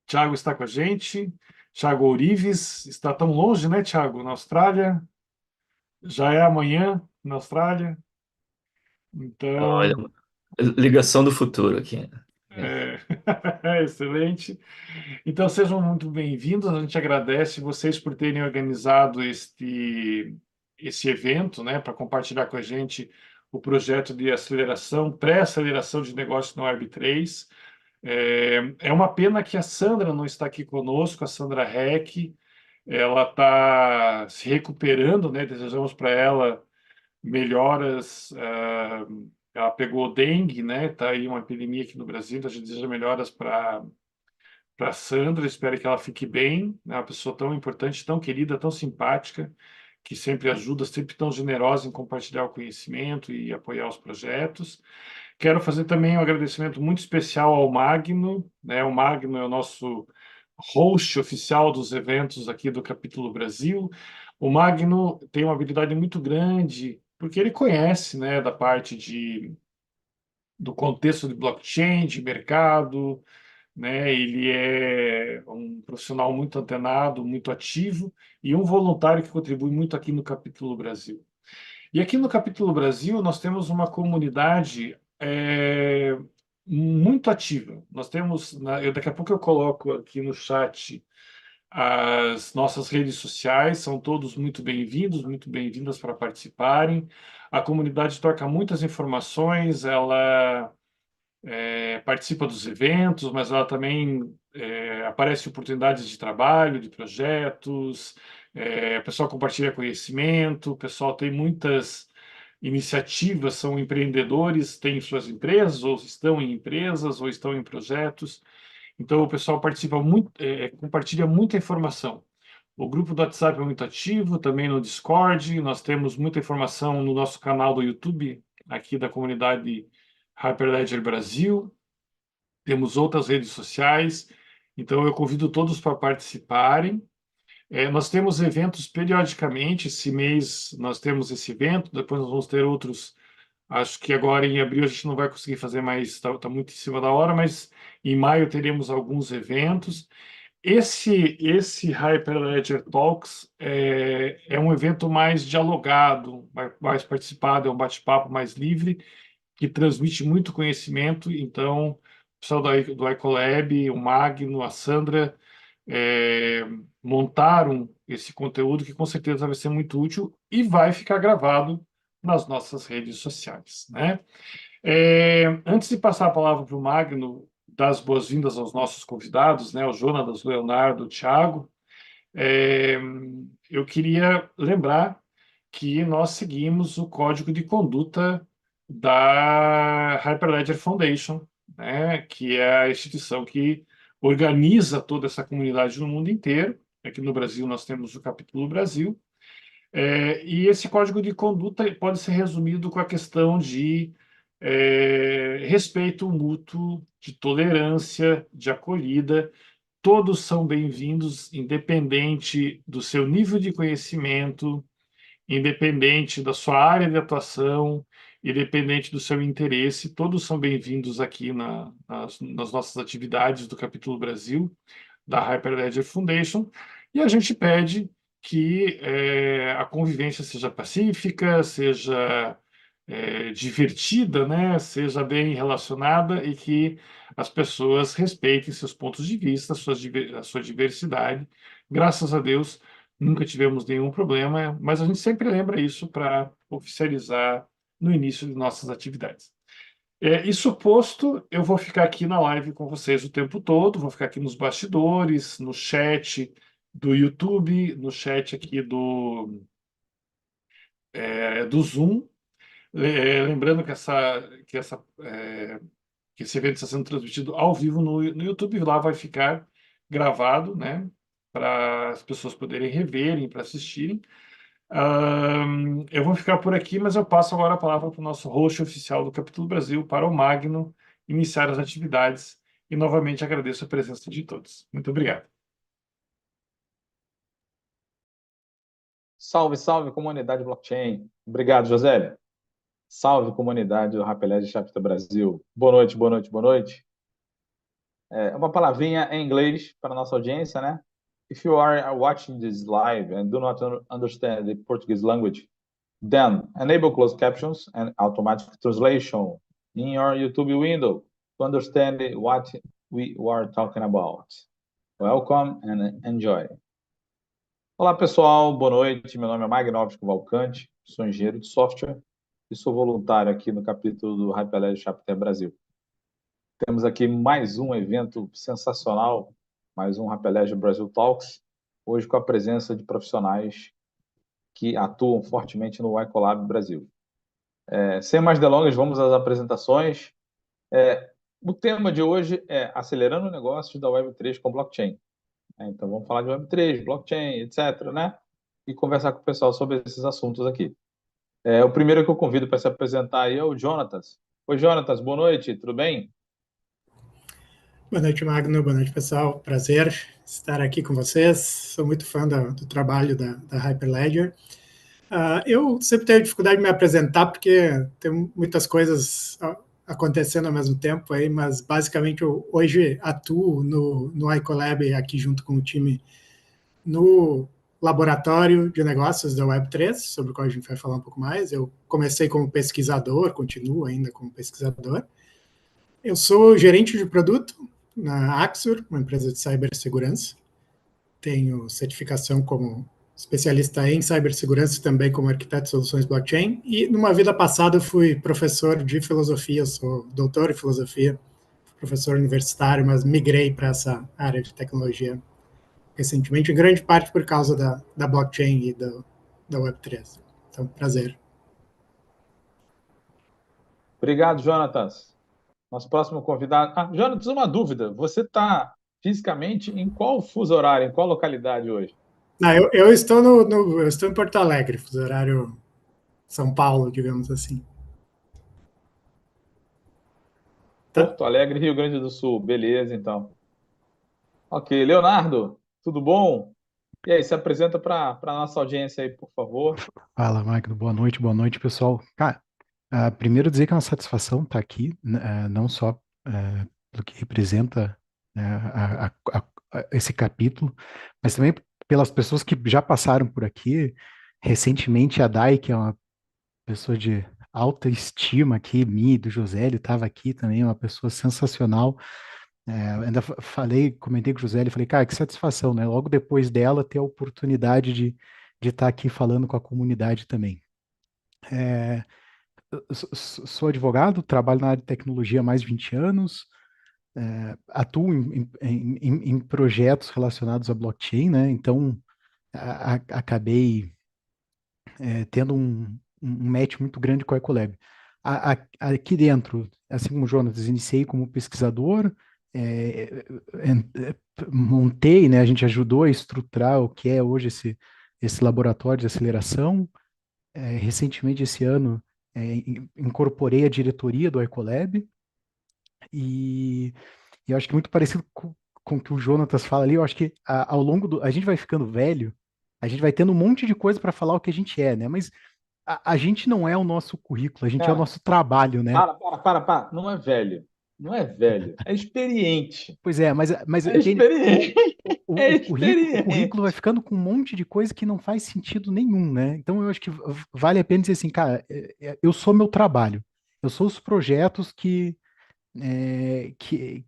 Thiago está com a gente. Thiago Ourives está tão longe, né, Thiago? Na Austrália. Já é amanhã na Austrália. Olha, Então, ligação do futuro aqui. é... excelente. Então, sejam muito bem-vindos. A gente agradece vocês por terem organizado esse evento, né, para compartilhar com a gente o projeto de aceleração, pré-aceleração de negócios na Web3. É uma pena que a Sandra não está aqui conosco, a Sandra Heck. Ela está se recuperando, né? Desejamos para ela melhoras. Ela pegou dengue, né? Está aí uma epidemia aqui no Brasil, então a gente deseja melhoras para Sandra. Espero que ela fique bem. É uma pessoa tão importante, tão querida, tão simpática, que sempre ajuda, sempre tão generosa em compartilhar o conhecimento e apoiar os projetos. Quero fazer também um agradecimento muito especial ao Magno, né? O Magno é o nosso host oficial dos eventos aqui do Capítulo Brasil. O Magno tem uma habilidade muito grande, porque ele conhece, né, da parte do contexto de blockchain, de mercado, né? Ele é um profissional muito antenado, muito ativo e um voluntário que contribui muito aqui no Capítulo Brasil. E aqui no Capítulo Brasil nós temos uma comunidade muito ativa. Nós temos, daqui a pouco eu coloco aqui no chat as nossas redes sociais, são todos muito bem-vindos, muito bem-vindas para participarem. A comunidade troca muitas informações, ela participa dos eventos, mas ela também aparece oportunidades de trabalho, de projetos, o pessoal compartilha conhecimento, o pessoal tem muitas iniciativas, são empreendedores, têm suas empresas, ou estão em empresas, ou estão em projetos. Então, o pessoal participa muito, compartilha muita informação. O grupo do WhatsApp é muito ativo, também no Discord. Nós temos muita informação no nosso canal do YouTube, aqui da comunidade Hyperledger Brasil. Temos outras redes sociais. Então, eu convido todos para participarem. Nós temos eventos periodicamente. Esse mês nós temos esse evento, depois nós vamos ter outros. Acho que agora em abril a gente não vai conseguir fazer mais, está muito em cima da hora, mas em maio teremos alguns eventos. Esse Hyperledger Talks é um evento mais dialogado, mais participado, é um bate-papo mais livre, que transmite muito conhecimento. Então, o pessoal do Ecolab, o Magno, a Sandra, é, montaram esse conteúdo que com certeza vai ser muito útil e vai ficar gravado nas nossas redes sociais, né? Antes de passar a palavra para o Magno, dar as boas-vindas aos nossos convidados, né, o Jonas, o Leonardo, o Thiago, é, eu queria lembrar que nós seguimos o código de conduta da Hyperledger Foundation, né, que é a instituição que organiza toda essa comunidade no mundo inteiro. Aqui no Brasil nós temos o Capítulo Brasil, e esse código de conduta pode ser resumido com a questão de respeito mútuo, de tolerância, de acolhida. Todos são bem-vindos, independente do seu nível de conhecimento, independente da sua área de atuação, independente do seu interesse. Todos são bem-vindos aqui nas nossas atividades do Capítulo Brasil, da Hyperledger Foundation, e a gente pede que a convivência seja pacífica, seja divertida, né? Seja bem relacionada e que as pessoas respeitem seus pontos de vista, a sua diversidade. Graças a Deus, nunca tivemos nenhum problema, mas a gente sempre lembra isso para oficializar no início de nossas atividades. Isso posto, eu vou ficar aqui na live com vocês o tempo todo, vou ficar aqui nos bastidores, no chat do YouTube, no chat aqui do Zoom. Lembrando que esse evento está sendo transmitido ao vivo no YouTube, lá vai ficar gravado, né, para as pessoas poderem reverem, para assistirem. Eu vou ficar por aqui, mas eu passo agora a palavra para o nosso host oficial do Capítulo Brasil, para o Magno, iniciar as atividades. E novamente agradeço a presença de todos. Muito obrigado. Salve, salve, comunidade blockchain. Obrigado, José. Salve, comunidade do Rapeled Chapter Brasil. Boa noite, boa noite, boa noite. Uma palavrinha em inglês para a nossa audiência, né? If you are watching this live and do not understand the Portuguese language, then enable closed captions and automatic translation in your YouTube window to understand what we are talking about. Welcome and enjoy. Olá, pessoal. Boa noite. Meu nome é Magnóvio Cavalcante, sou engenheiro de software e sou voluntário aqui no capítulo do Hyperledger Chapter Brasil. Temos aqui mais um evento sensacional, mais um Hyperledger Brasil Talks, hoje com a presença de profissionais que atuam fortemente no Ecolab Brasil. Sem mais delongas, vamos às apresentações. O tema de hoje é Acelerando Negócios da Web3 com Blockchain. Então, vamos falar de Web3, blockchain, etc., né? E conversar com o pessoal sobre esses assuntos aqui. O primeiro que eu convido para se apresentar aí é o Jonatas. Oi, Jonatas, boa noite, tudo bem? Boa noite, Magno. Boa noite, pessoal. Prazer estar aqui com vocês. Sou muito fã do trabalho da Hyperledger. Eu sempre tenho dificuldade de me apresentar porque tem muitas coisas acontecendo ao mesmo tempo aí, mas basicamente eu hoje atuo no Ecolab aqui junto com o time no laboratório de negócios da Web3, sobre o qual a gente vai falar um pouco mais. Eu comecei como pesquisador, continuo ainda como pesquisador. Eu sou gerente de produto na Axur, uma empresa de cibersegurança. Tenho certificação como especialista em cibersegurança e também como arquiteto de soluções blockchain. E numa vida passada eu fui professor de filosofia, sou doutor em filosofia, professor universitário, mas migrei para essa área de tecnologia recentemente, em grande parte por causa da blockchain e da Web3. Então, prazer. Obrigado, Jonatas. Nosso próximo convidado. Jonatas, uma dúvida. Você está fisicamente em qual fuso horário, em qual localidade hoje? Eu estou eu estou em Porto Alegre, fuso horário São Paulo, digamos assim. Porto Alegre, Rio Grande do Sul. Beleza, então. Ok, Leonardo, tudo bom? E aí, se apresenta para a nossa audiência aí, por favor. Fala, Magno. Boa noite, pessoal. Cara, primeiro dizer que é uma satisfação estar aqui, né, não só pelo que representa, né, esse capítulo, mas também pelas pessoas que já passaram por aqui. Recentemente, a Dai, que é uma pessoa de alta estima aqui, minha e do Josélio, estava aqui também, uma pessoa sensacional. Ainda comentei com o Josélio, falei, cara, que satisfação, né? Logo depois dela, ter a oportunidade de estar aqui falando com a comunidade também. Sou advogado, trabalho na área de tecnologia há mais de 20 anos, atuo em projetos relacionados a blockchain, né? Então, acabei tendo um match muito grande com a Ecolab. Aqui dentro, assim como o Jonas, iniciei como pesquisador, montei, né? A gente ajudou a estruturar o que é hoje esse laboratório de aceleração. Recentemente, esse ano, incorporei a diretoria do Ecolab e eu acho que muito parecido com o que o Jonatas fala ali. Eu acho que ao longo a gente vai ficando velho, a gente vai tendo um monte de coisa para falar o que a gente é, né? Mas a gente não é o nosso currículo, a gente é o Cara, nosso trabalho, né? para. Não é velho. Não é velho. É experiente. Pois é, mas É entende? experiente. É O currículo vai experiente. ficando com um monte de coisa que não faz sentido nenhum, né? Então eu acho que vale a pena dizer assim, cara, eu sou meu trabalho, eu sou os projetos que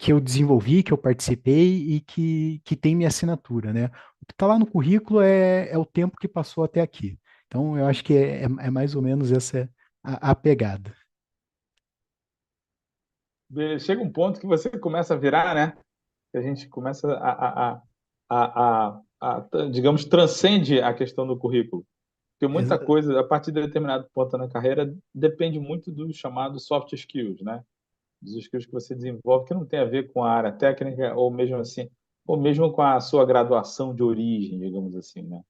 eu desenvolvi, que eu participei e que tem minha assinatura, né? O que está lá no currículo é o tempo que passou até aqui. Então eu acho que é mais ou menos essa a pegada. Chega um ponto que você começa a virar, né? Que a gente começa digamos, transcende a questão do currículo. Porque muita Exa- coisa, a partir de determinado ponto na carreira, depende muito dos chamados soft skills, né? Dos skills que você desenvolve, que não tem a ver com a área técnica, ou mesmo assim, ou mesmo com a sua graduação de origem, digamos assim, né?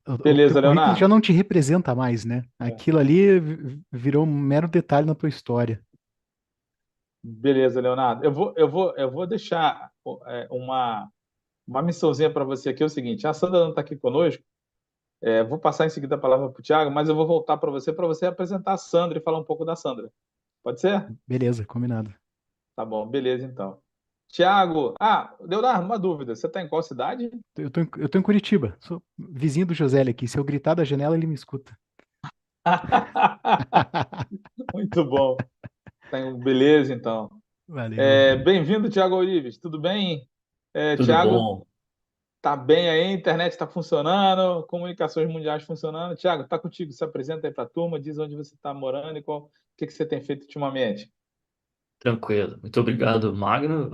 o teu Beleza, currículo já Leonardo? não te representa mais, né? Aquilo ali virou um mero detalhe na tua história. Beleza, Leonardo. Eu vou deixar uma missãozinha para você aqui, é o seguinte, a Sandra não está aqui conosco, vou passar em seguida a palavra para o Thiago, mas eu vou voltar para você apresentar a Sandra e falar um pouco da Sandra. Pode ser? Beleza, combinado. Tá bom, beleza então. Tiago, Leonardo, uma dúvida. Você está em qual cidade? Eu tô em Curitiba, sou vizinho do José aqui. Se eu gritar da janela, ele me escuta. Muito bom. Beleza, então. Valeu. Bem-vindo, Tiago Orives. Tudo bem? Tudo Tiago, bom? tá bem aí? A internet está funcionando, comunicações mundiais funcionando. Tiago, tá contigo. Se apresenta aí para a turma, diz onde você está morando e o que você tem feito ultimamente. Tranquilo. Muito obrigado, Magno.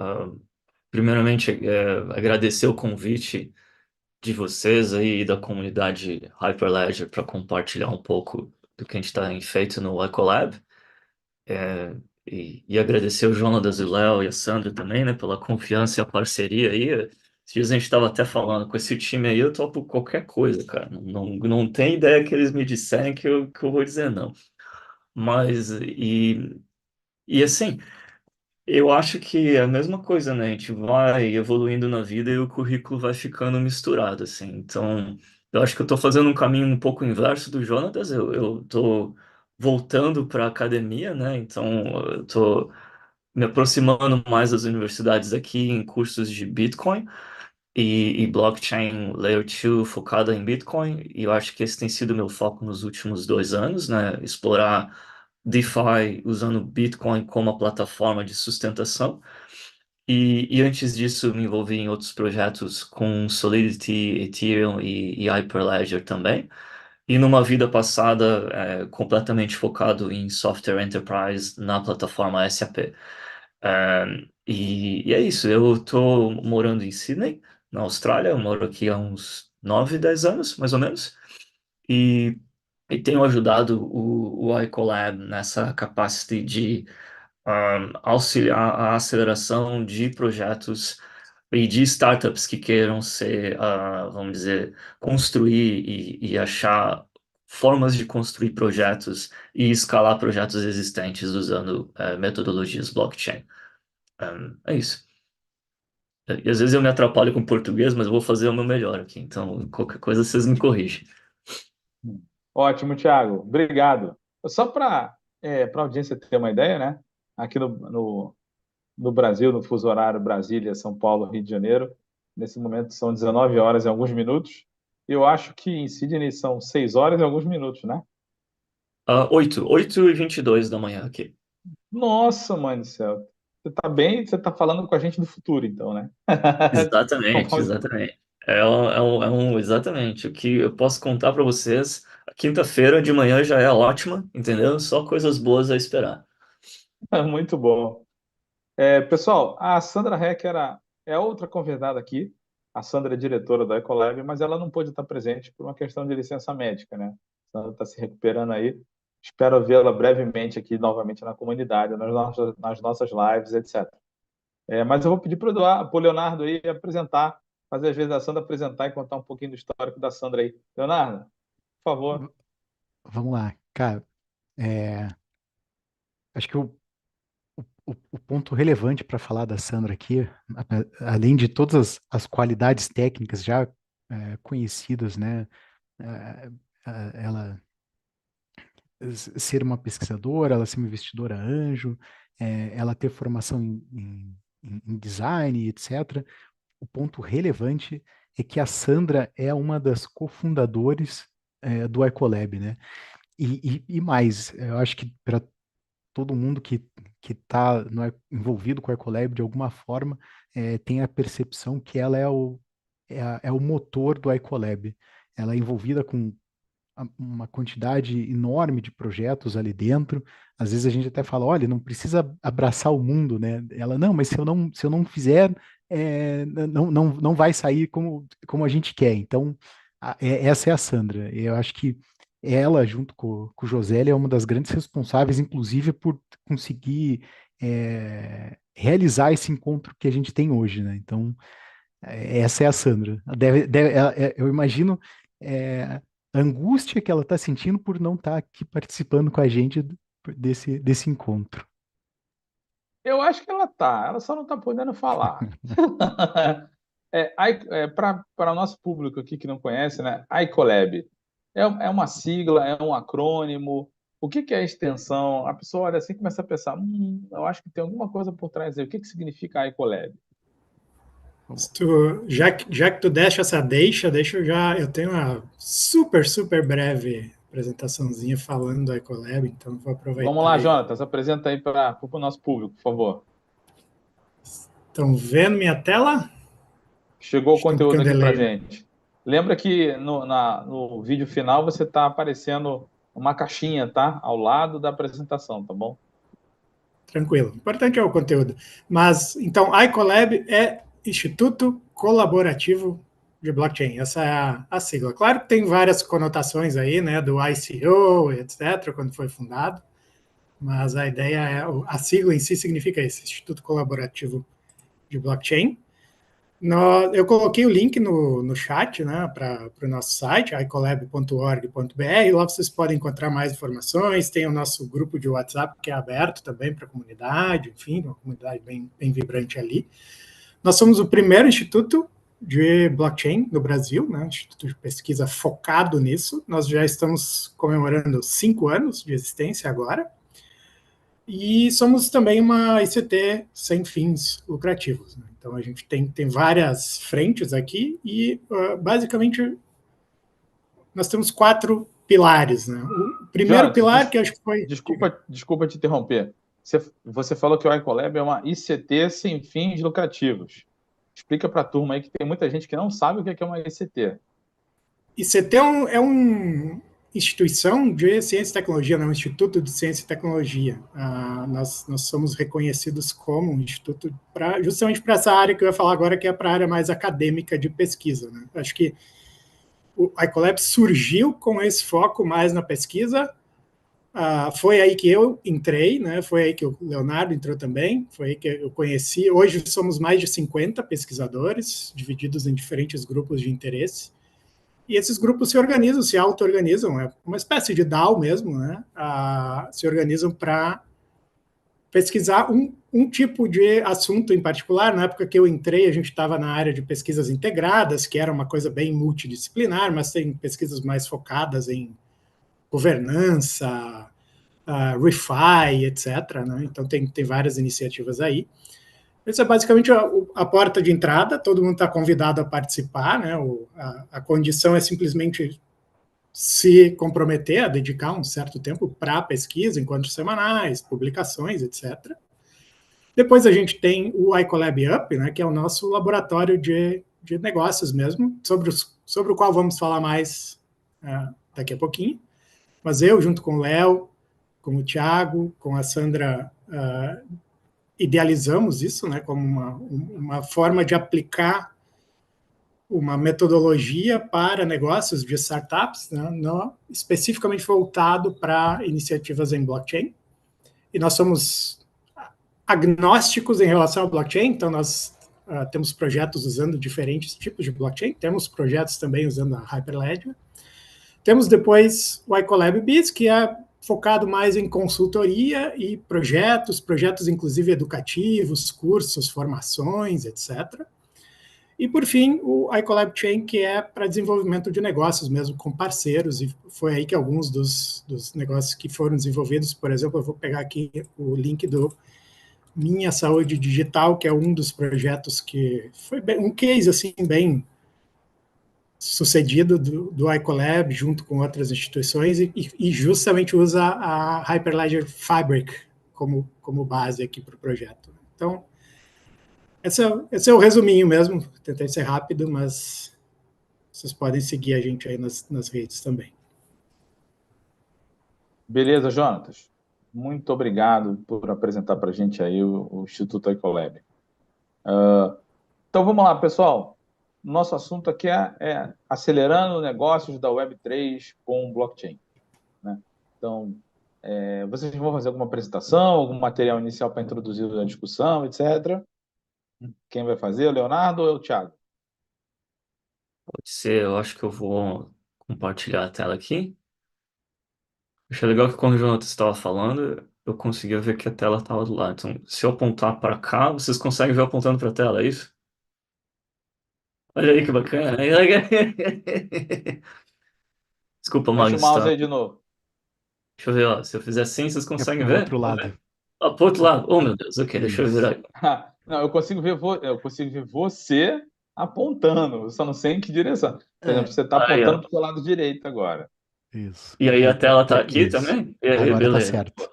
Primeiramente, agradecer o convite de vocês aí e da comunidade Hyperledger para compartilhar um pouco do que a gente tem feito no Ecolab. É, e agradecer o Jonas, o Léo e a Sandra também, né, pela confiança e a parceria aí. Esses dias a gente estava até falando com esse time aí, eu topo qualquer coisa, cara. Não tem ideia que eles me disserem que eu vou dizer não. Mas, e assim, eu acho que é a mesma coisa, né? A gente vai evoluindo na vida e o currículo vai ficando misturado, assim. Então, eu acho que eu tô fazendo um caminho um pouco inverso do Jonatas. Eu tô voltando para a academia, né? Então, eu tô me aproximando mais das universidades aqui em cursos de Bitcoin e blockchain Layer 2 focada em Bitcoin. E eu acho que esse tem sido meu foco nos últimos 2 anos, né? Explorar DeFi usando Bitcoin como a plataforma de sustentação. E antes disso, me envolvi em outros projetos com Solidity, Ethereum e Hyperledger também. E numa vida passada, completamente focado em software enterprise na plataforma SAP. E é isso, eu estou morando em Sydney, na Austrália, eu moro aqui há uns 9, 10 anos, mais ou menos, e, e tenho ajudado o iColab nessa capacidade de auxiliar a aceleração de projetos e de startups que queiram ser, vamos dizer, construir e achar formas de construir projetos e escalar projetos existentes usando metodologias blockchain. É isso. E às vezes eu me atrapalho com português, mas eu vou fazer o meu melhor aqui. Então, qualquer coisa vocês me corrigem. Ótimo, Tiago. Obrigado. Só para a audiência ter uma ideia, né? Aqui no Brasil, no fuso horário Brasília, São Paulo, Rio de Janeiro, nesse momento são 19 horas e alguns minutos. Eu acho que em Sydney são 6 horas e alguns minutos, né? 8h22 da manhã aqui. Nossa, mãe do céu. Você tá bem? Você tá falando com a gente do futuro, então, né? Exatamente, exatamente. Exatamente. O que eu posso contar para vocês, a quinta-feira de manhã já é ótima, entendeu? Só coisas boas a esperar. Muito bom. Pessoal, a Sandra Heck é outra convidada aqui. A Sandra é diretora da Ecolab, mas ela não pôde estar presente por uma questão de licença médica, né? A Sandra está se recuperando aí. Espero vê-la brevemente aqui novamente na comunidade, nas nossas lives, etc. Mas eu vou pedir para o Leonardo aí apresentar, fazer às vezes a Sandra apresentar e contar um pouquinho do histórico da Sandra aí. Leonardo, por favor. Vamos lá, cara. é, Acho que o ponto relevante para falar da Sandra aqui, além de todas as qualidades técnicas já conhecidas, né? é, Ela ser uma pesquisadora, ela ser uma investidora anjo, ela ter formação em design, etc. O ponto relevante é que a Sandra é uma das cofundadores do Ecolab, né? E mais, eu acho que para todo mundo que está envolvido com o Ecolab de alguma forma tem a percepção que ela é o motor do Ecolab. Ela é envolvida com uma quantidade enorme de projetos ali dentro. Às vezes a gente até fala, olha, não precisa abraçar o mundo, né? Ela, não, mas se eu não fizer, não vai sair como a gente quer. Então, essa é a Sandra. Eu acho que ela, junto com o José, é uma das grandes responsáveis, inclusive, por conseguir realizar esse encontro que a gente tem hoje, né? Então, essa é a Sandra. Eu imagino a angústia que ela está sentindo por não estar aqui participando com a gente desse encontro. Eu acho que ela só não está podendo falar. Para o nosso público aqui que não conhece, né? iColab é uma sigla, é um acrônimo. O que é a extensão? A pessoa olha assim e começa a pensar: eu acho que tem alguma coisa por trás aí. O que significa iColab? Já que tu deixa essa eu tenho uma super breve apresentaçãozinha falando do Ecolab, então vou aproveitar. Vamos lá, Jonatas, apresenta aí para o nosso público, por favor. Estão vendo minha tela? Chegou o Estou conteúdo aqui para delay. gente. Lembra que no vídeo final você está aparecendo uma caixinha, tá? Ao lado da apresentação, tá bom? Tranquilo. O importante é o conteúdo. Mas, então, a Ecolab é Instituto Colaborativo de Blockchain. Essa é a sigla. Claro que tem várias conotações aí, né, do ICO, etc., quando foi fundado, mas a ideia é, a sigla em si significa isso, Instituto Colaborativo de Blockchain. Eu coloquei o link no chat, né, para o nosso site, icolab.org.br. Lá vocês podem encontrar mais informações. Tem o nosso grupo de WhatsApp, que é aberto também para a comunidade, enfim, uma comunidade bem vibrante ali. Nós somos o primeiro instituto de blockchain no Brasil, né, um instituto de pesquisa focado nisso. Nós já estamos comemorando 5 anos de existência agora. E somos também uma ICT sem fins lucrativos, né? Então, a gente tem várias frentes aqui e, basicamente, nós temos 4 pilares, né? O primeiro Jonatas, pilar, que acho que foi... Desculpa te interromper. Você falou que o Ecolab é uma ICT sem fins lucrativos. Explica para a turma aí que tem muita gente que não sabe o que é uma ICT. ICT é uma instituição de ciência e tecnologia, né? Um instituto de ciência e tecnologia. Nós somos reconhecidos como um instituto justamente para essa área que eu ia falar agora, que é para a área mais acadêmica de pesquisa, né? Acho que o Ecolab surgiu com esse foco mais na pesquisa. Foi aí que eu entrei, né? Foi aí que o Leonardo entrou também, foi aí que eu conheci. Hoje somos mais de 50 pesquisadores, divididos em diferentes grupos de interesse. E esses grupos se organizam, se auto-organizam, é uma espécie de DAO mesmo, né? Se organizam para pesquisar um tipo de assunto em particular. Na época que eu entrei, a gente estava na área de pesquisas integradas, que era uma coisa bem multidisciplinar, mas tem pesquisas mais focadas em governança, ReFi, etc., né? Então tem várias iniciativas aí. Essa é basicamente a porta de entrada, todo mundo está convidado a participar, né? A condição é simplesmente se comprometer a dedicar um certo tempo para a pesquisa, encontros semanais, publicações, etc. Depois a gente tem o Ecolab Up, né, que é o nosso laboratório de negócios mesmo, sobre o qual vamos falar mais daqui a pouquinho. Mas eu, junto com o Léo, com o Thiago, com a Sandra, idealizamos isso, né, como uma forma de aplicar uma metodologia para negócios de startups, né, especificamente voltado para iniciativas em blockchain. E nós somos agnósticos em relação ao blockchain, então nós temos projetos usando diferentes tipos de blockchain, temos projetos também usando a Hyperledger. Temos depois o Ecolab Biz, que é focado mais em consultoria e projetos inclusive educativos, cursos, formações, etc. E, por fim, o Ecolab Chain, que é para desenvolvimento de negócios mesmo, com parceiros, e foi aí que alguns dos negócios que foram desenvolvidos, por exemplo, eu vou pegar aqui o link do Minha Saúde Digital, que é um dos projetos que foi um case assim, bem sucedido do Ecolab, junto com outras instituições, e justamente usa a Hyperledger Fabric como base aqui para o projeto. Então, esse é o resuminho mesmo, tentei ser rápido, mas vocês podem seguir a gente aí nas redes também. Beleza, Jonatas. Muito obrigado por apresentar para a gente aí o Instituto Ecolab. Então, vamos lá, pessoal. Nosso assunto aqui é acelerando negócios da Web3 com blockchain, né? Então, vocês vão fazer alguma apresentação, algum material inicial para introduzir a discussão, etc. Quem vai fazer, o Leonardo ou o Thiago? Pode ser, eu acho que eu vou compartilhar a tela aqui. Achei legal que quando o Jonathan estava falando, eu conseguia ver que a tela estava do lado. Então, se eu apontar para cá, vocês conseguem ver eu apontando para a tela, é isso? Olha aí que bacana. Desculpa, Mexe o Magnus, mouse tá? aí de novo. Deixa eu ver, ó. Se eu fizer assim, vocês É conseguem pro ver? outro lado. Ó, pro outro lado. Oh, meu Deus. Ok, deixa eu virar aqui. Não, eu consigo ver você apontando, eu só não sei em que direção. Por exemplo, É, você está Aí, ó. apontando para o seu lado direito agora. isso. E aí a tela tá aqui Isso. também? E aí, Agora tá beleza. certo.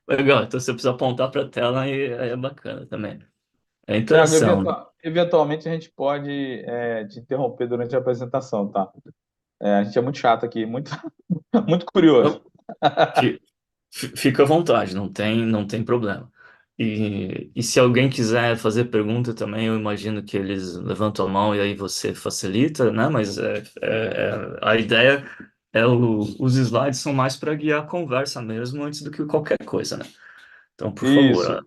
Legal, então você precisa apontar para a tela e aí é bacana também. É Tiago, interação, né? eventualmente a gente pode te interromper durante a apresentação, tá? A gente é muito chato aqui, muito, muito curioso. Então, fi- fica à vontade, não tem problema. E se alguém quiser fazer pergunta também, eu imagino que eles levantam a mão e aí você facilita, né? Mas a ideia os slides são mais para guiar a conversa mesmo antes do que qualquer coisa, né? Então, por favor, Isso,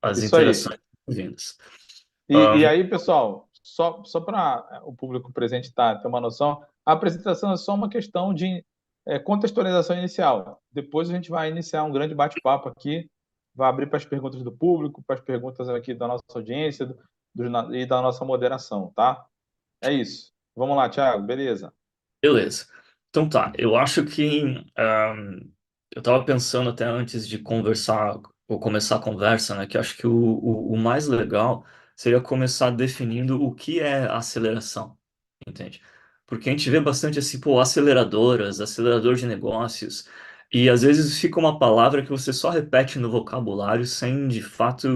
as isso aí. interações vindas. E aí, pessoal, só para o público presente ter uma noção, a apresentação é só uma questão de contextualização inicial. Depois a gente vai iniciar um grande bate-papo aqui, vai abrir para as perguntas do público, para as perguntas aqui da nossa audiência e da nossa moderação, tá? É isso. Vamos lá, Thiago, beleza. Beleza. Então tá, eu acho que eu estava pensando até antes de conversar ou começar a conversa, né, que eu acho que o mais legal seria começar definindo o que é aceleração, entende? Porque a gente vê bastante assim, pô, aceleradoras, acelerador de negócios, e às vezes fica uma palavra que você só repete no vocabulário sem de fato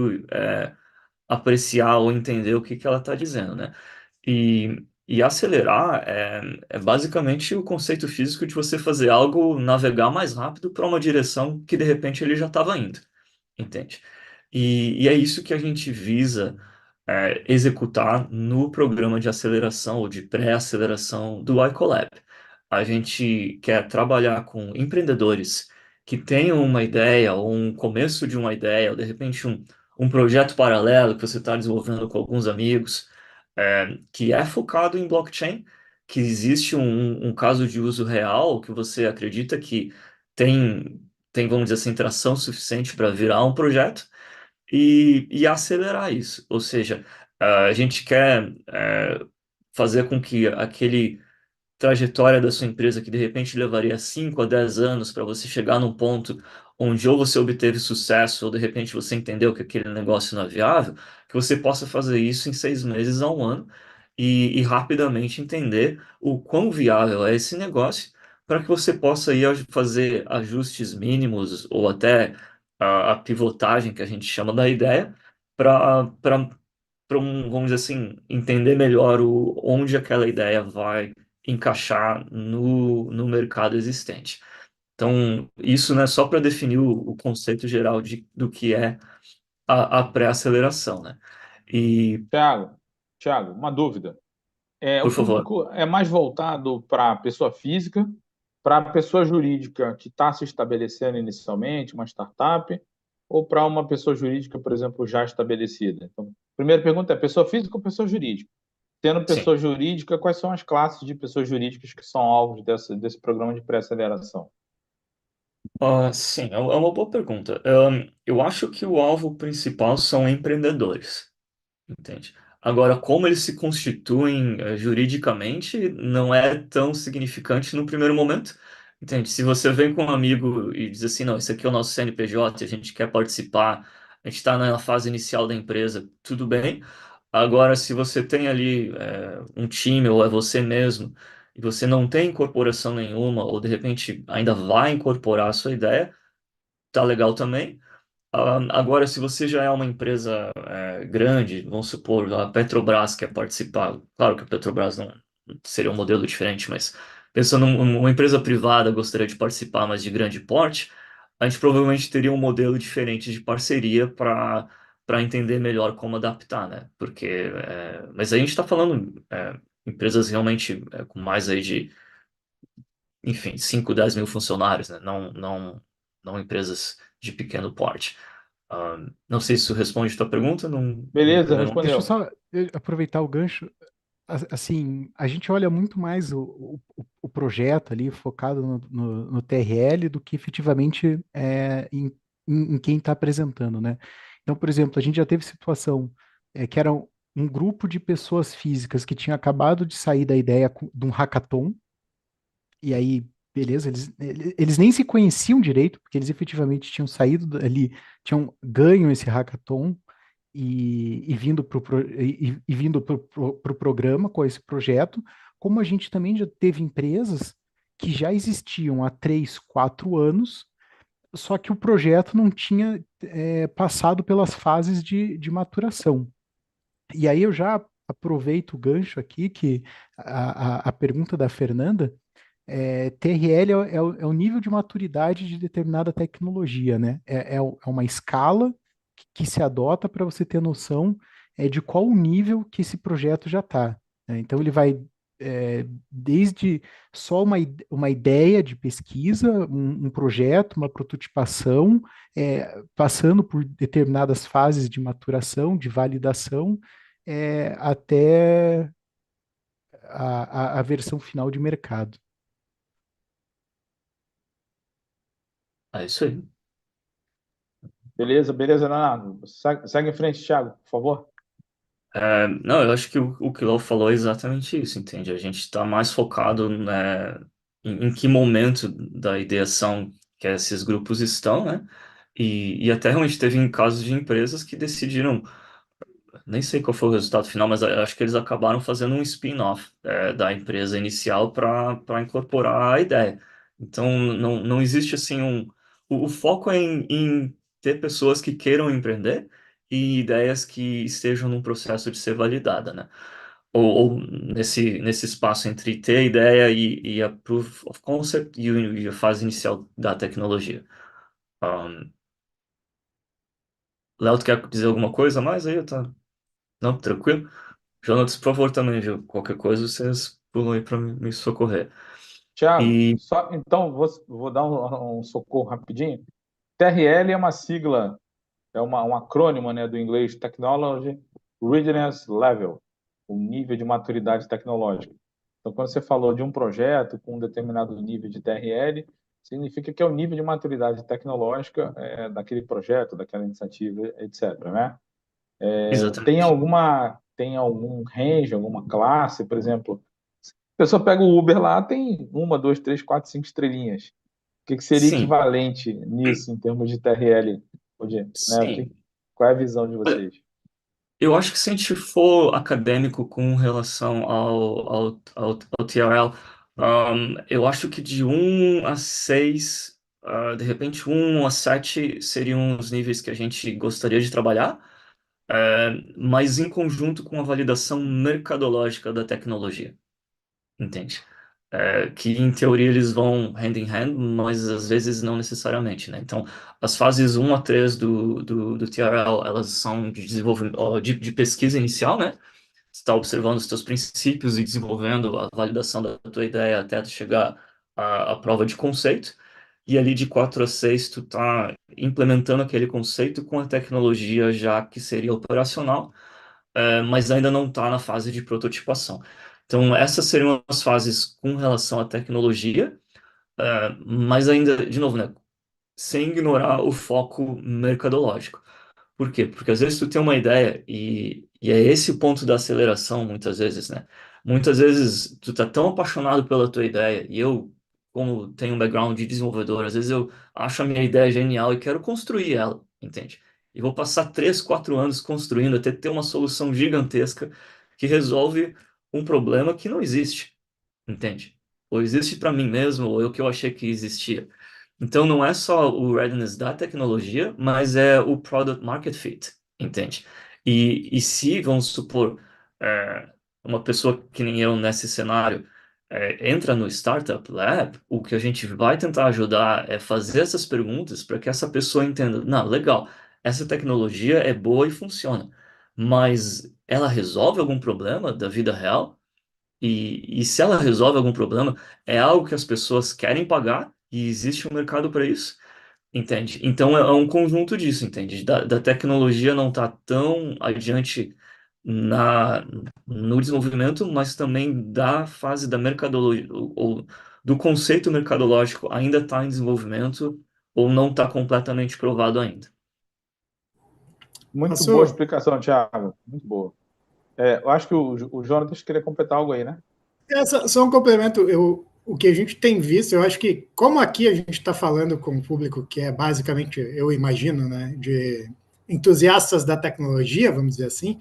apreciar ou entender o que que ela está dizendo, né? E acelerar é basicamente o conceito físico de você fazer algo navegar mais rápido para uma direção que de repente ele já estava indo, entende? E é isso que a gente visa executar no programa de aceleração ou de pré-aceleração do iColab. A gente quer trabalhar com empreendedores que tenham uma ideia ou um começo de uma ideia, ou de repente um projeto paralelo que você está desenvolvendo com alguns amigos, que é focado em blockchain, que existe um caso de uso real que você acredita que tem, vamos dizer assim, tração suficiente para virar um projeto e acelerar isso. Ou seja, a gente quer fazer com que aquele trajetória da sua empresa que de repente levaria 5 a 10 anos para você chegar num ponto onde ou você obteve sucesso ou de repente você entendeu que aquele negócio não é viável, que você possa fazer isso em 6 meses a um ano e rapidamente entender o quão viável é esse negócio para que você possa ir fazer ajustes mínimos ou até a pivotagem que a gente chama da ideia para vamos dizer assim, entender melhor onde aquela ideia vai encaixar no mercado existente. Então, isso, né, só para definir o conceito geral do que é a pré-aceleração, né? E, Thiago, uma dúvida. O por favor, público é mais voltado para a pessoa física, para a pessoa jurídica que está se estabelecendo inicialmente, uma startup, ou para uma pessoa jurídica, por exemplo, já estabelecida? Então, primeira pergunta é pessoa física ou pessoa jurídica? Tendo sim. pessoa jurídica, quais são as classes de pessoas jurídicas que são alvos desse programa de pré-aceleração? Sim, é uma boa pergunta. Eu acho que o alvo principal são empreendedores. Entende? Agora, como eles se constituem juridicamente não é tão significante no primeiro momento. Entende? Se você vem com um amigo e diz assim, não, esse aqui é o nosso CNPJ, a gente quer participar, a gente está na fase inicial da empresa, tudo bem. Agora, se você tem ali um time ou é você mesmo e você não tem incorporação nenhuma ou de repente ainda vai incorporar a sua ideia, tá legal também. Agora, se você já é uma empresa grande, vamos supor, a Petrobras quer participar, claro que a Petrobras não seria um modelo diferente, mas pensando uma empresa privada gostaria de participar, mas de grande porte, a gente provavelmente teria um modelo diferente de parceria para entender melhor como adaptar, né? Porque, mas a gente está falando empresas realmente com mais aí de, enfim, 5, 10 mil funcionários, né? Não empresas de pequeno porte. Não sei se isso responde a tua pergunta no Beleza, primeiro Deixa eu respondeu. só aproveitar o gancho. Assim, a gente olha muito mais o projeto ali focado no TRL do que efetivamente em quem está apresentando, né? Então, por exemplo, a gente já teve situação que era um grupo de pessoas físicas que tinha acabado de sair da ideia de um hackathon, e aí, beleza, eles nem se conheciam direito, porque eles efetivamente tinham saído ali, tinham ganho esse hackathon, e vindo para o programa com esse projeto, como a gente também já teve empresas que já existiam há 3, 4 anos, só que o projeto não tinha passado pelas fases de maturação. E aí eu já aproveito o gancho aqui, que a pergunta da Fernanda, TRL é o nível de maturidade de determinada tecnologia, né? É uma escala que se adota para você ter noção de qual o nível que esse projeto já está. Né? Então ele vai desde só uma ideia de pesquisa, um projeto, uma prototipação, passando por determinadas fases de maturação, de validação, até a versão final de mercado. É isso aí. Beleza, Leonardo. Segue em frente, Thiago, por favor. Não, eu acho que o que o Léo falou é exatamente isso, entende? A gente está mais focado, né, em que momento da ideação que esses grupos estão, né? E até realmente teve casos de empresas que decidiram, nem sei qual foi o resultado final, mas acho que eles acabaram fazendo um spin-off, da empresa inicial para incorporar a ideia. Então, não existe assim o foco é em ter pessoas que queiram empreender e ideias que estejam num processo de ser validada, né? Ou nesse espaço entre ter a ideia e a proof of concept e a fase inicial da tecnologia. Um, Léo, tu quer dizer alguma coisa a mais aí? Tá? Não, tranquilo? Jonas, por favor, também, viu? Qualquer coisa, vocês pulam aí para me socorrer. Thiago, E, só então vou dar um socorro rapidinho. TRL é uma sigla, um acrônimo, né, do inglês Technology Readiness Level, o nível de maturidade tecnológica. Então, quando você falou de um projeto com um determinado nível de TRL, significa que é o nível de maturidade tecnológica daquele projeto, daquela iniciativa, etc., né? exatamente. Tem algum range, alguma classe, por exemplo, a pessoa pega o Uber lá, tem uma, duas, três, quatro, cinco estrelinhas. O que seria Sim, equivalente nisso, em termos de TRL? Né? sim. Qual é a visão de Olha, vocês? eu acho que se a gente for acadêmico com relação ao TRL, eu acho que de 1 a 6, de repente 1 a 7 seriam os níveis que a gente gostaria de trabalhar, mas em conjunto com a validação mercadológica da tecnologia, entende? Que em teoria eles vão hand in hand, mas às vezes não necessariamente, né? Então, as fases 1 a 3 do TRL, elas são de desenvolvimento, ó, de pesquisa inicial, né? Você está observando os teus princípios e desenvolvendo a validação da tua ideia até tu chegar à prova de conceito. E ali de 4 a 6, tu tá implementando aquele conceito com a tecnologia já que seria operacional, mas ainda não está na fase de prototipação. Então, essas seriam as fases com relação à tecnologia, mas ainda, de novo, né, sem ignorar o foco mercadológico. Por quê? Porque às vezes tu tem uma ideia e é esse o ponto da aceleração, muitas vezes, né? Muitas vezes tu tá tão apaixonado pela tua ideia e eu, como tenho um background de desenvolvedor, às vezes eu acho a minha ideia genial e quero construir ela, entende? E vou passar 3, 4 anos construindo até ter uma solução gigantesca que resolve um problema que não existe, entende? Ou existe para mim mesmo, ou é o que eu achei que existia. Então não é só o readiness da tecnologia, mas é o product market fit, entende? E se, vamos supor, uma pessoa que nem eu nesse cenário entra no Startup Lab, o que a gente vai tentar ajudar é fazer essas perguntas para que essa pessoa entenda, não, legal, essa tecnologia é boa e funciona, mas ela resolve algum problema da vida real? E se ela resolve algum problema, é algo que as pessoas querem pagar e existe um mercado para isso, entende? Então é um conjunto disso, entende? Da tecnologia não estar tão adiante na, no desenvolvimento, mas também da fase da mercadologia, ou do conceito mercadológico ainda está em desenvolvimento ou não está completamente provado ainda. Muito boa Posso? explicação, Thiago. Muito boa. Eu acho que o Jonas queria completar algo aí, né? Só um complemento, o que a gente tem visto, eu acho que, como aqui a gente está falando com um público que é basicamente, eu imagino, né, de entusiastas da tecnologia, vamos dizer assim,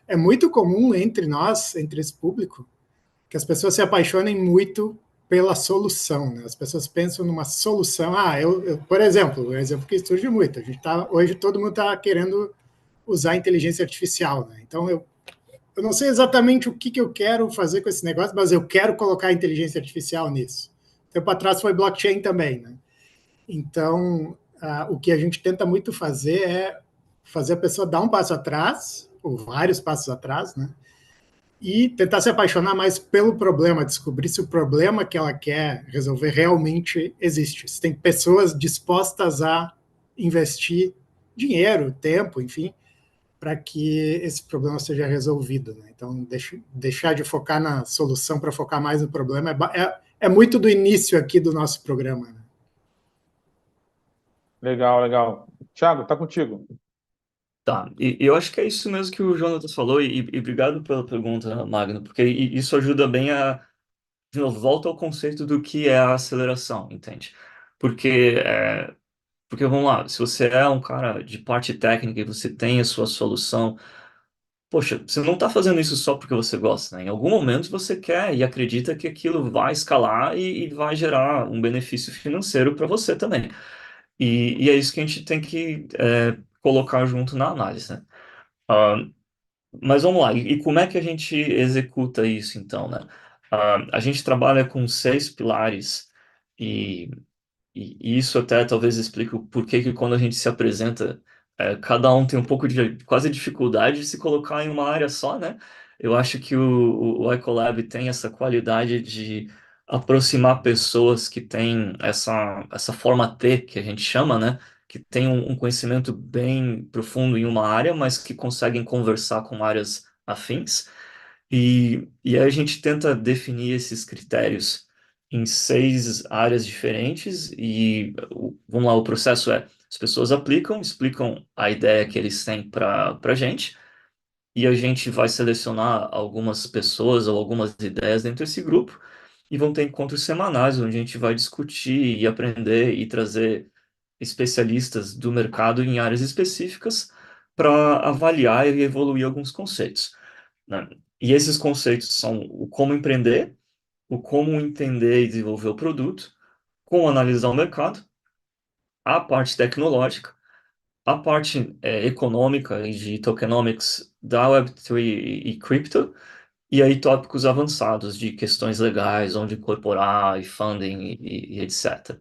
é muito comum entre nós, entre esse público, que as pessoas se apaixonem muito pela solução, né? As pessoas pensam numa solução. Por exemplo, um exemplo que surge muito. Hoje todo mundo está querendo usar inteligência artificial, né? Então eu não sei exatamente o que eu quero fazer com esse negócio, mas eu quero colocar inteligência artificial nisso. Tempo atrás foi blockchain também, né? Então, o que a gente tenta muito fazer é fazer a pessoa dar um passo atrás, ou vários passos atrás, né? E tentar se apaixonar mais pelo problema, descobrir se o problema que ela quer resolver realmente existe. Se tem pessoas dispostas a investir dinheiro, tempo, enfim, para que esse problema seja resolvido, né? Então, deixar de focar na solução para focar mais no problema é muito do início aqui do nosso programa, né? Legal, legal. Thiago, tá contigo. Tá, e eu acho que é isso mesmo que o Jonatas falou, e obrigado pela pergunta, Magno, porque isso ajuda bem de novo, volta ao conceito do que é a aceleração, entende? Porque, porque vamos lá, se você é um cara de parte técnica e você tem a sua solução, poxa, você não está fazendo isso só porque você gosta, né? Em algum momento você quer e acredita que aquilo vai escalar e vai gerar um benefício financeiro para você também. E é isso que a gente tem que colocar junto na análise, né? Ah, mas vamos lá, e como é que a gente executa isso então, né? A gente trabalha com 6 pilares e, e isso até talvez explique o porquê que quando a gente se apresenta, cada um tem um pouco de quase dificuldade de se colocar em uma área só, né? Eu acho que o Ecolab tem essa qualidade de aproximar pessoas que têm essa forma T, que a gente chama, né? Que tem um conhecimento bem profundo em uma área, mas que conseguem conversar com áreas afins. E aí a gente tenta definir esses critérios em 6 áreas diferentes vamos lá, o processo as pessoas aplicam, explicam a ideia que eles têm para a gente, e a gente vai selecionar algumas pessoas ou algumas ideias dentro desse grupo, e vão ter encontros semanais onde a gente vai discutir e aprender e trazer especialistas do mercado em áreas específicas para avaliar e evoluir alguns conceitos, né? E esses conceitos são o como empreender, o como entender e desenvolver o produto, como analisar o mercado, a parte tecnológica, a parte econômica e de tokenomics da Web3 e cripto, e aí tópicos avançados de questões legais, onde incorporar e funding e etc.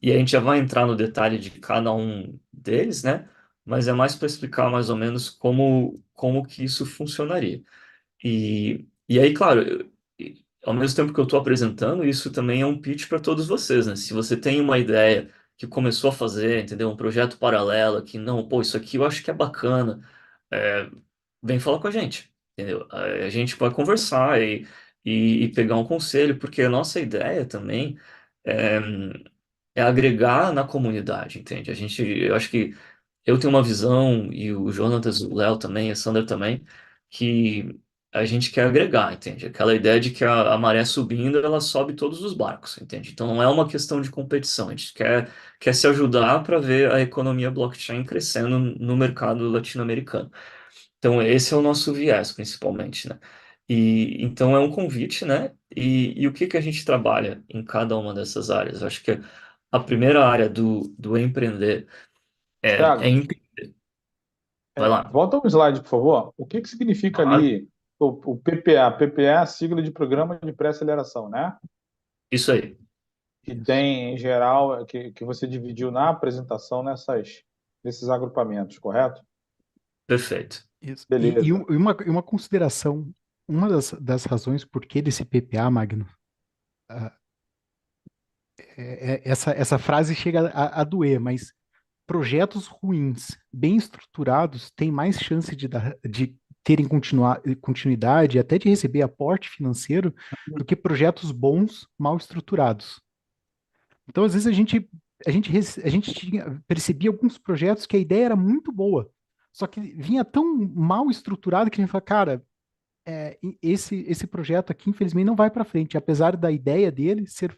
E a gente já vai entrar no detalhe de cada um deles, né? Mas é mais para explicar mais ou menos como que isso funcionaria. E aí, claro, ao mesmo tempo que eu estou apresentando, isso também é um pitch para todos vocês, né? Se você tem uma ideia que começou a fazer, entendeu? Um projeto paralelo que, não, pô, isso aqui eu acho que é bacana, é, vem falar com a gente, entendeu? A gente vai conversar e pegar um conselho, porque a nossa ideia também é, é agregar na comunidade, entende? Eu acho que eu tenho uma visão, e o Jonatas, o Léo também, a Sandra também, que a gente quer agregar, entende? Aquela ideia de que a maré subindo, ela sobe todos os barcos, entende? Então não é uma questão de competição, a gente quer se ajudar para ver a economia blockchain crescendo no mercado latino-americano. Então esse é o nosso viés, principalmente, né? E então é um convite, né? E o que que a gente trabalha em cada uma dessas áreas? Eu acho que a primeira área do empreender é Thiago, vai lá. volta um slide, por favor. O que que significa Claro. ali o PPA? PPA é a sigla de Programa de Pré-Aceleração, né? Isso aí. Que Isso. tem, em geral, que você dividiu na apresentação nesses agrupamentos, correto? Perfeito. Isso. Beleza. E uma consideração, uma das razões por que desse PPA, Magno, ah, essa frase chega a doer, mas projetos ruins, bem estruturados, têm mais chance de terem continuidade, e até de receber aporte financeiro, do que projetos bons, mal estruturados. Então, às vezes, a gente percebia alguns projetos que a ideia era muito boa, só que vinha tão mal estruturado que a gente fala, cara, esse projeto aqui, infelizmente, não vai para frente, apesar da ideia dele ser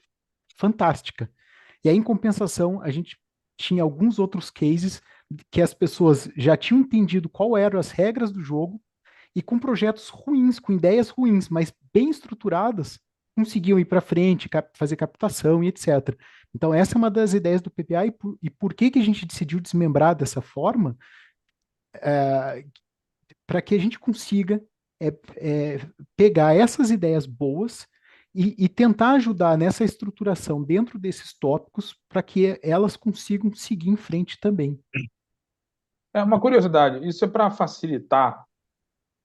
fantástica. E aí, em compensação, a gente tinha alguns outros cases que as pessoas já tinham entendido qual eram as regras do jogo e com projetos ruins, com ideias ruins, mas bem estruturadas, conseguiam ir para frente, fazer captação e etc. Então, essa é uma das ideias do PPA e por que que a gente decidiu desmembrar dessa forma? Para que a gente consiga é, é, pegar essas ideias boas e tentar ajudar nessa estruturação dentro desses tópicos para que elas consigam seguir em frente também. É uma curiosidade, isso é para facilitar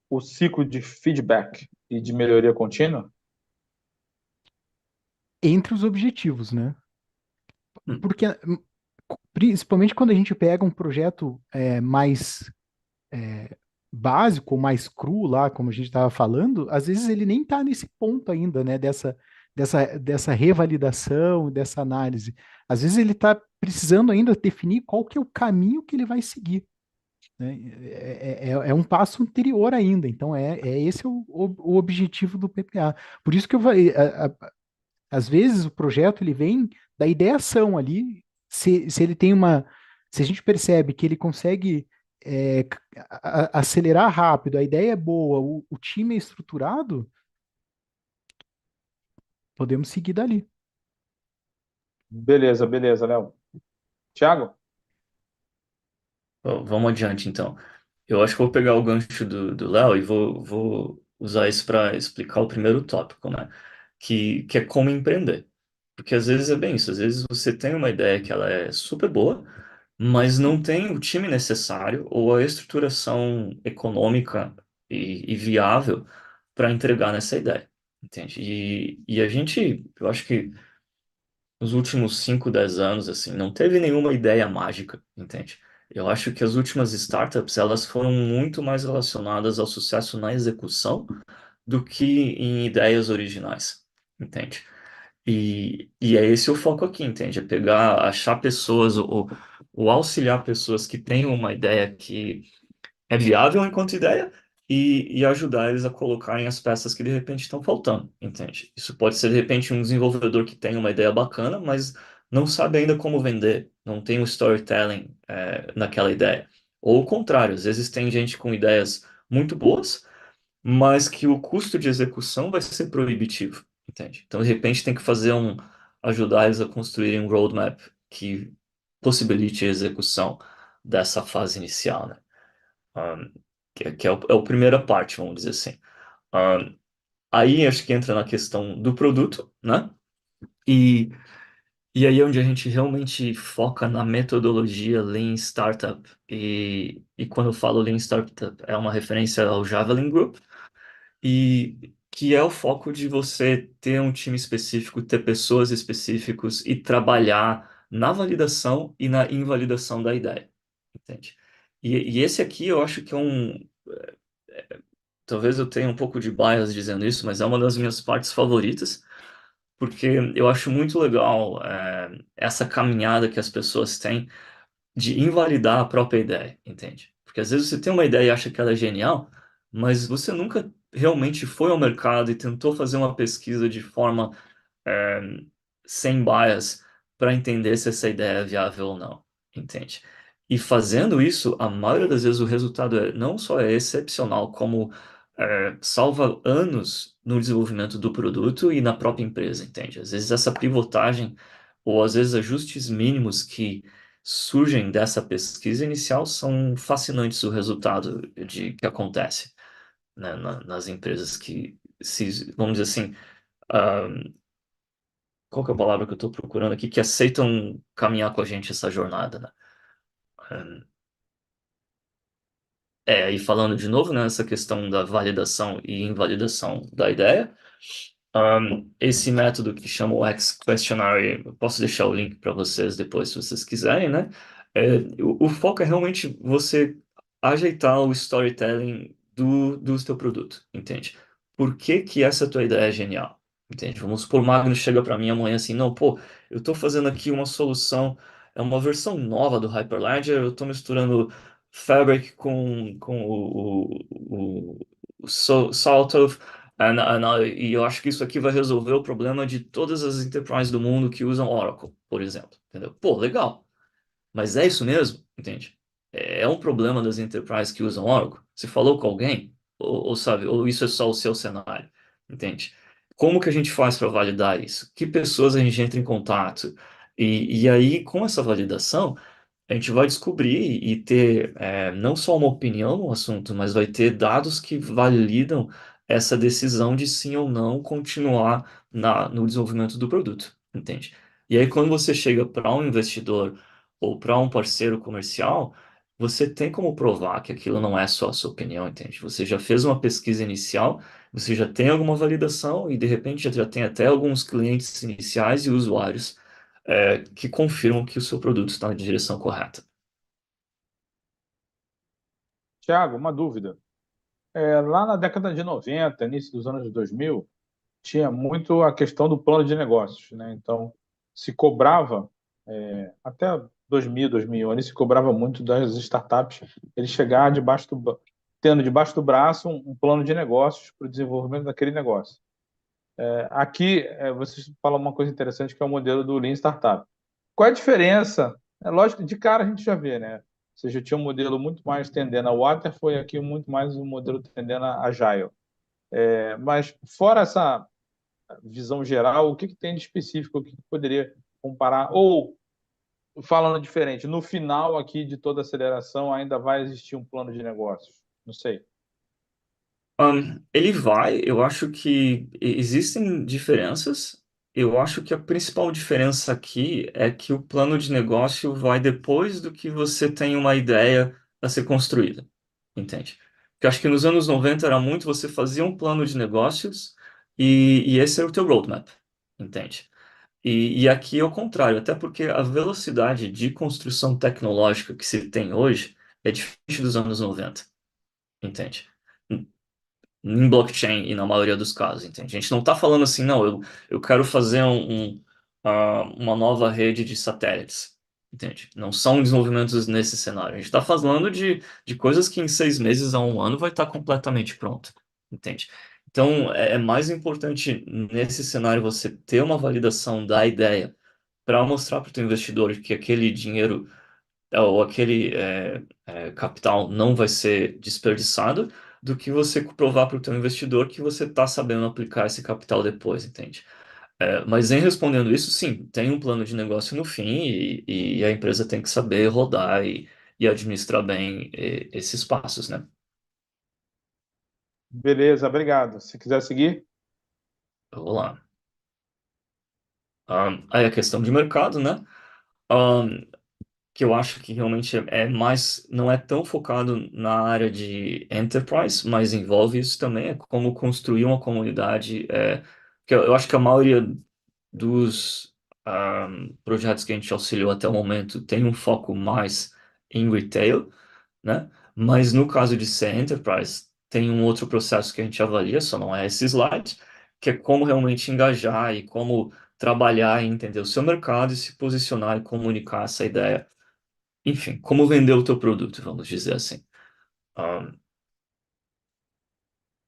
o ciclo de feedback e de melhoria contínua? Entre os objetivos, né? Hum. Porque, principalmente quando a gente pega um projeto mais básico, mais cru lá, como a gente estava falando, às vezes ele nem está nesse ponto ainda, né, dessa revalidação, dessa análise. Às vezes ele está precisando ainda definir qual que é o caminho que ele vai seguir, né? É um passo anterior ainda, então é esse o objetivo do PPA. Por isso que eu falei, às vezes o projeto ele vem da ideação ali, se ele tem se a gente percebe que ele consegue acelerar rápido, a ideia é boa, o time é estruturado, podemos seguir dali. Beleza, beleza, Léo. Thiago? Vamos adiante, então. Eu acho que vou pegar o gancho do Léo e vou usar isso para explicar o primeiro tópico, né? Que é como empreender. Porque às vezes é bem isso, às vezes você tem uma ideia que ela é super boa, mas não tem o time necessário ou a estruturação econômica e viável para entregar nessa ideia, entende? E a gente, eu acho que nos últimos 5, 10 anos, assim, não teve nenhuma ideia mágica, entende? Eu acho que as últimas startups, elas foram muito mais relacionadas ao sucesso na execução do que em ideias originais, entende? E é esse o foco aqui, entende? É pegar, achar pessoas ou auxiliar pessoas que tenham uma ideia que é viável enquanto ideia e ajudar eles a colocarem as peças que de repente estão faltando, entende? Isso pode ser de repente um desenvolvedor que tem uma ideia bacana, mas não sabe ainda como vender, não tem o storytelling naquela ideia. Ou o contrário, às vezes tem gente com ideias muito boas, mas que o custo de execução vai ser proibitivo, entende? Então, de repente, tem que fazer ajudar eles a construírem um roadmap que possibilite a execução dessa fase inicial, né? Um, que é a primeira parte, vamos dizer assim. Um, Aí acho que entra na questão do produto, né? E, e aí é onde a gente realmente foca na metodologia Lean Startup. E quando eu falo Lean Startup, é uma referência ao Javelin Group, e que é o foco de você ter um time específico, ter pessoas específicas e trabalhar na validação e na invalidação da ideia, entende? E esse aqui eu acho que é talvez eu tenha um pouco de bias dizendo isso, mas é uma das minhas partes favoritas, porque eu acho muito legal essa caminhada que as pessoas têm de invalidar a própria ideia, entende? Porque às vezes você tem uma ideia e acha que ela é genial, mas você nunca realmente foi ao mercado e tentou fazer uma pesquisa de forma é, sem bias para entender se essa ideia é viável ou não, entende? E fazendo isso, a maioria das vezes o resultado não só é excepcional, como salva anos no desenvolvimento do produto e na própria empresa, entende? Às vezes essa pivotagem ou às vezes ajustes mínimos que surgem dessa pesquisa inicial são fascinantes o resultado que acontece, né, nas empresas que vamos dizer assim, ah, qual que é a palavra que eu estou procurando aqui, que aceitam caminhar com a gente essa jornada, né? E falando de novo, né, essa questão da validação e invalidação da ideia, esse método que chama o X-Questionary, eu posso deixar o link para vocês depois, se vocês quiserem, né? O foco é realmente você ajeitar o storytelling do seu produto, entende? Por que que essa tua ideia é genial? Entende? Vamos supor, o Magno chega para mim amanhã assim, não, pô, eu estou fazendo aqui uma solução, é uma versão nova do Hyperledger, eu estou misturando Fabric com o Saltov, e eu acho que isso aqui vai resolver o problema de todas as enterprises do mundo que usam Oracle, por exemplo. Entendeu? Pô, legal. Mas é isso mesmo? Entende? é um problema das enterprises que usam Oracle? Você falou com alguém? Ou sabe, ou isso é só o seu cenário? Entende? Como que a gente faz para validar isso? Que pessoas a gente entra em contato? E aí, com essa validação, a gente vai descobrir e ter não só uma opinião no assunto, mas vai ter dados que validam essa decisão de sim ou não continuar no desenvolvimento do produto, entende? E aí, quando você chega para um investidor ou para um parceiro comercial, você tem como provar que aquilo não é só a sua opinião, entende? Você já fez uma pesquisa inicial, você já tem alguma validação e, de repente, já tem até alguns clientes iniciais e usuários que confirmam que o seu produto está na direção correta. Tiago, uma dúvida. Lá na década de 90, início dos anos 2000, tinha muito a questão do plano de negócios, né? Então, se cobrava, até 2000, 2001, se cobrava muito das startups, eles chegar tendo debaixo do braço um plano de negócios para o desenvolvimento daquele negócio. Aqui, vocês falam uma coisa interessante que é o modelo do Lean Startup. Qual é a diferença? É lógico, de cara a gente já vê, né? Ou seja, tinha um modelo muito mais tendendo a Waterfall e aqui muito mais um modelo tendendo a Agile. Mas fora essa visão geral, o que tem de específico, o que poderia comparar? Ou, falando diferente, no final aqui de toda aceleração ainda vai existir um plano de negócios? Não sei. Ele vai, eu acho que existem diferenças. Eu acho que a principal diferença aqui é que o plano de negócio vai depois do que você tem uma ideia a ser construída, entende? Porque eu acho que nos anos 90 era muito você fazia um plano de negócios e esse era o teu roadmap, entende? E aqui é o contrário, até porque a velocidade de construção tecnológica que se tem hoje é diferente dos anos 90, entende? Em blockchain e na maioria dos casos, entende? A gente não está falando assim, não, eu quero fazer uma nova rede de satélites, entende? Não são desenvolvimentos nesse cenário. A gente está falando de coisas que em 6 meses a um ano vai estar completamente pronto, entende? Então, é mais importante nesse cenário você ter uma validação da ideia para mostrar para o teu investidor que aquele dinheiro ou aquele capital não vai ser desperdiçado, do que você provar para o teu investidor que você está sabendo aplicar esse capital depois, entende? Mas em respondendo isso, sim, tem um plano de negócio no fim e a empresa tem que saber rodar e administrar bem esses passos, né? Beleza, obrigado. Se quiser seguir. Vamos lá. Aí a questão de mercado, né? Que eu acho que realmente é mais, não é tão focado na área de enterprise, mas envolve isso também, é como construir uma comunidade, que eu acho que a maioria dos projetos que a gente auxiliou até o momento tem um foco mais em retail, né? Mas no caso de ser enterprise, tem um outro processo que a gente avalia, só não é esse slide, que é como realmente engajar e como trabalhar e entender o seu mercado e se posicionar e comunicar essa ideia, enfim, como vender o teu produto, vamos dizer assim. Ah,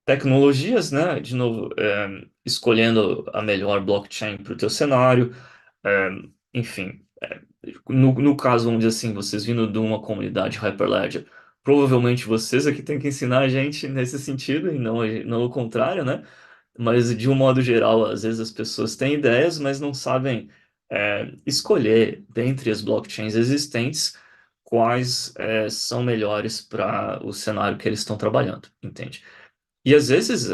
tecnologias, né? De novo, escolhendo a melhor blockchain para o teu cenário. é, Enfim, no caso, vamos dizer assim, vocês vindo de uma comunidade Hyperledger, provavelmente vocês aqui têm que ensinar a gente nesse sentido e não o contrário, né? Mas de um modo geral, às vezes as pessoas têm ideias, mas não sabem escolher dentre as blockchains existentes quais são melhores para o cenário que eles estão trabalhando, entende? E às vezes,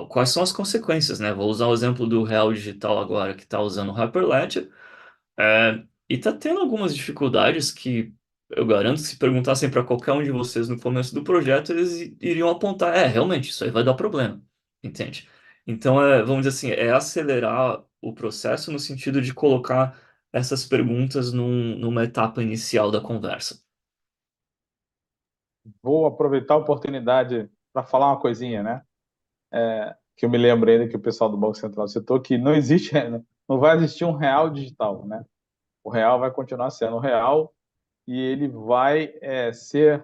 quais são as consequências, né? Vou usar o exemplo do Real Digital agora, que está usando o Hyperledger, e está tendo algumas dificuldades que eu garanto que se perguntassem para qualquer um de vocês no começo do projeto, eles iriam apontar, realmente, isso aí vai dar problema, entende? Então, vamos dizer assim, é acelerar o processo no sentido de colocar essas perguntas numa etapa inicial da conversa. Vou aproveitar a oportunidade para falar uma coisinha, né? Que eu me lembro ainda que o pessoal do Banco Central citou que não existe, não vai existir um real digital, né? O real vai continuar sendo o real e ele vai ser,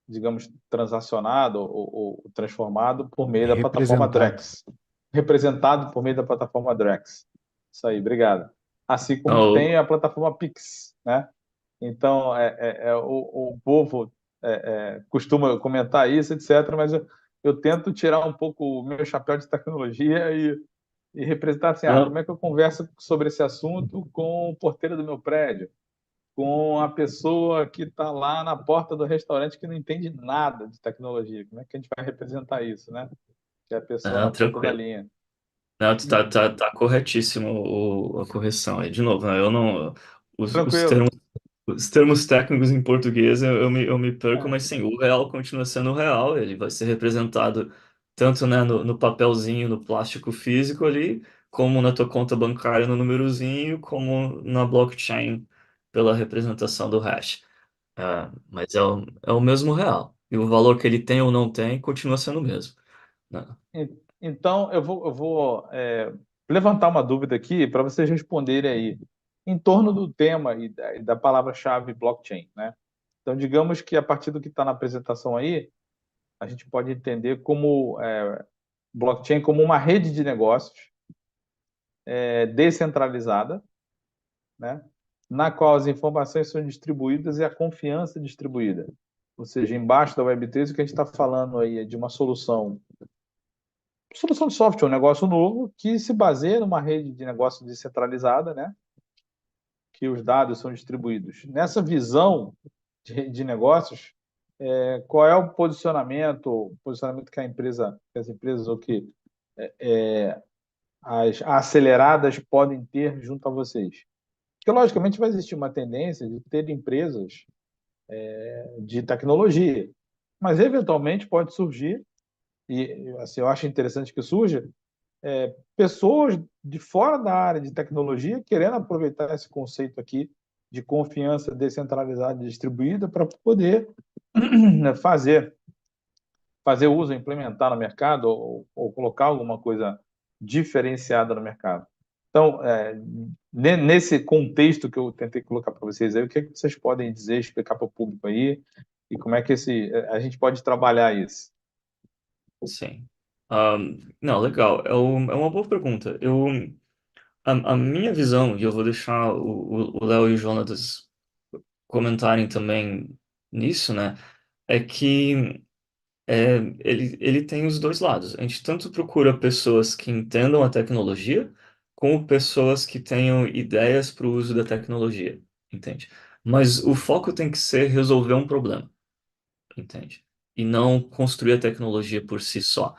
digamos, transacionado ou transformado por meio da plataforma Representado. Drex, representado por meio da plataforma Drex. Isso aí, obrigado. Assim como Então, tem a plataforma Pix, né? Então, o povo costuma comentar isso, etc., mas eu tento tirar um pouco o meu chapéu de tecnologia e representar assim, como Não, é que eu converso sobre esse assunto com o porteiro do meu prédio, com a pessoa que está lá na porta do restaurante que não entende nada de tecnologia. Como é que a gente vai representar isso, né? Que é a pessoa na não, ponta da tranquilo. linha. Não, tá corretíssimo a correção. E, de novo, né, eu não... Os Tranquilo. termos Os termos técnicos em português eu me perco, É, mas sim, o real continua sendo o real, ele vai ser representado tanto, né, no papelzinho, no plástico físico ali, como na tua conta bancária no númerozinho, como na blockchain pela representação do hash. Mas é o mesmo real. E o valor que ele tem ou não tem continua sendo o mesmo, né? Então, eu vou levantar uma dúvida aqui para vocês responderem aí, em torno do tema e da palavra-chave blockchain, né? Então, digamos que a partir do que está na apresentação aí, a gente pode entender como blockchain como uma rede de negócios descentralizada, né? Na qual as informações são distribuídas e a confiança distribuída. Ou seja, embaixo da Web3, o que a gente está falando aí é de uma solução de software, um negócio novo que se baseia numa rede de negócio descentralizada, né? Que os dados são distribuídos. Nessa visão de negócios, qual é o posicionamento que as empresas ou que as aceleradas podem ter junto a vocês? Porque, logicamente, vai existir uma tendência de ter empresas de tecnologia, mas, eventualmente, pode surgir, e assim, eu acho interessante que surja, pessoas de fora da área de tecnologia querendo aproveitar esse conceito aqui de confiança descentralizada e distribuída para poder né, fazer uso, implementar no mercado ou colocar alguma coisa diferenciada no mercado. Então, nesse contexto que eu tentei colocar para vocês aí, o que é que vocês podem dizer, explicar para o público aí e como é que a gente pode trabalhar isso? Sim. Não, legal. É uma boa pergunta. A minha visão, e eu vou deixar o Léo e o Jonatas comentarem também nisso, né? É que ele tem os dois lados. A gente tanto procura pessoas que entendam a tecnologia, como pessoas que tenham ideias para o uso da tecnologia, entende? Mas o foco tem que ser resolver um problema, entende? E não construir a tecnologia por si só.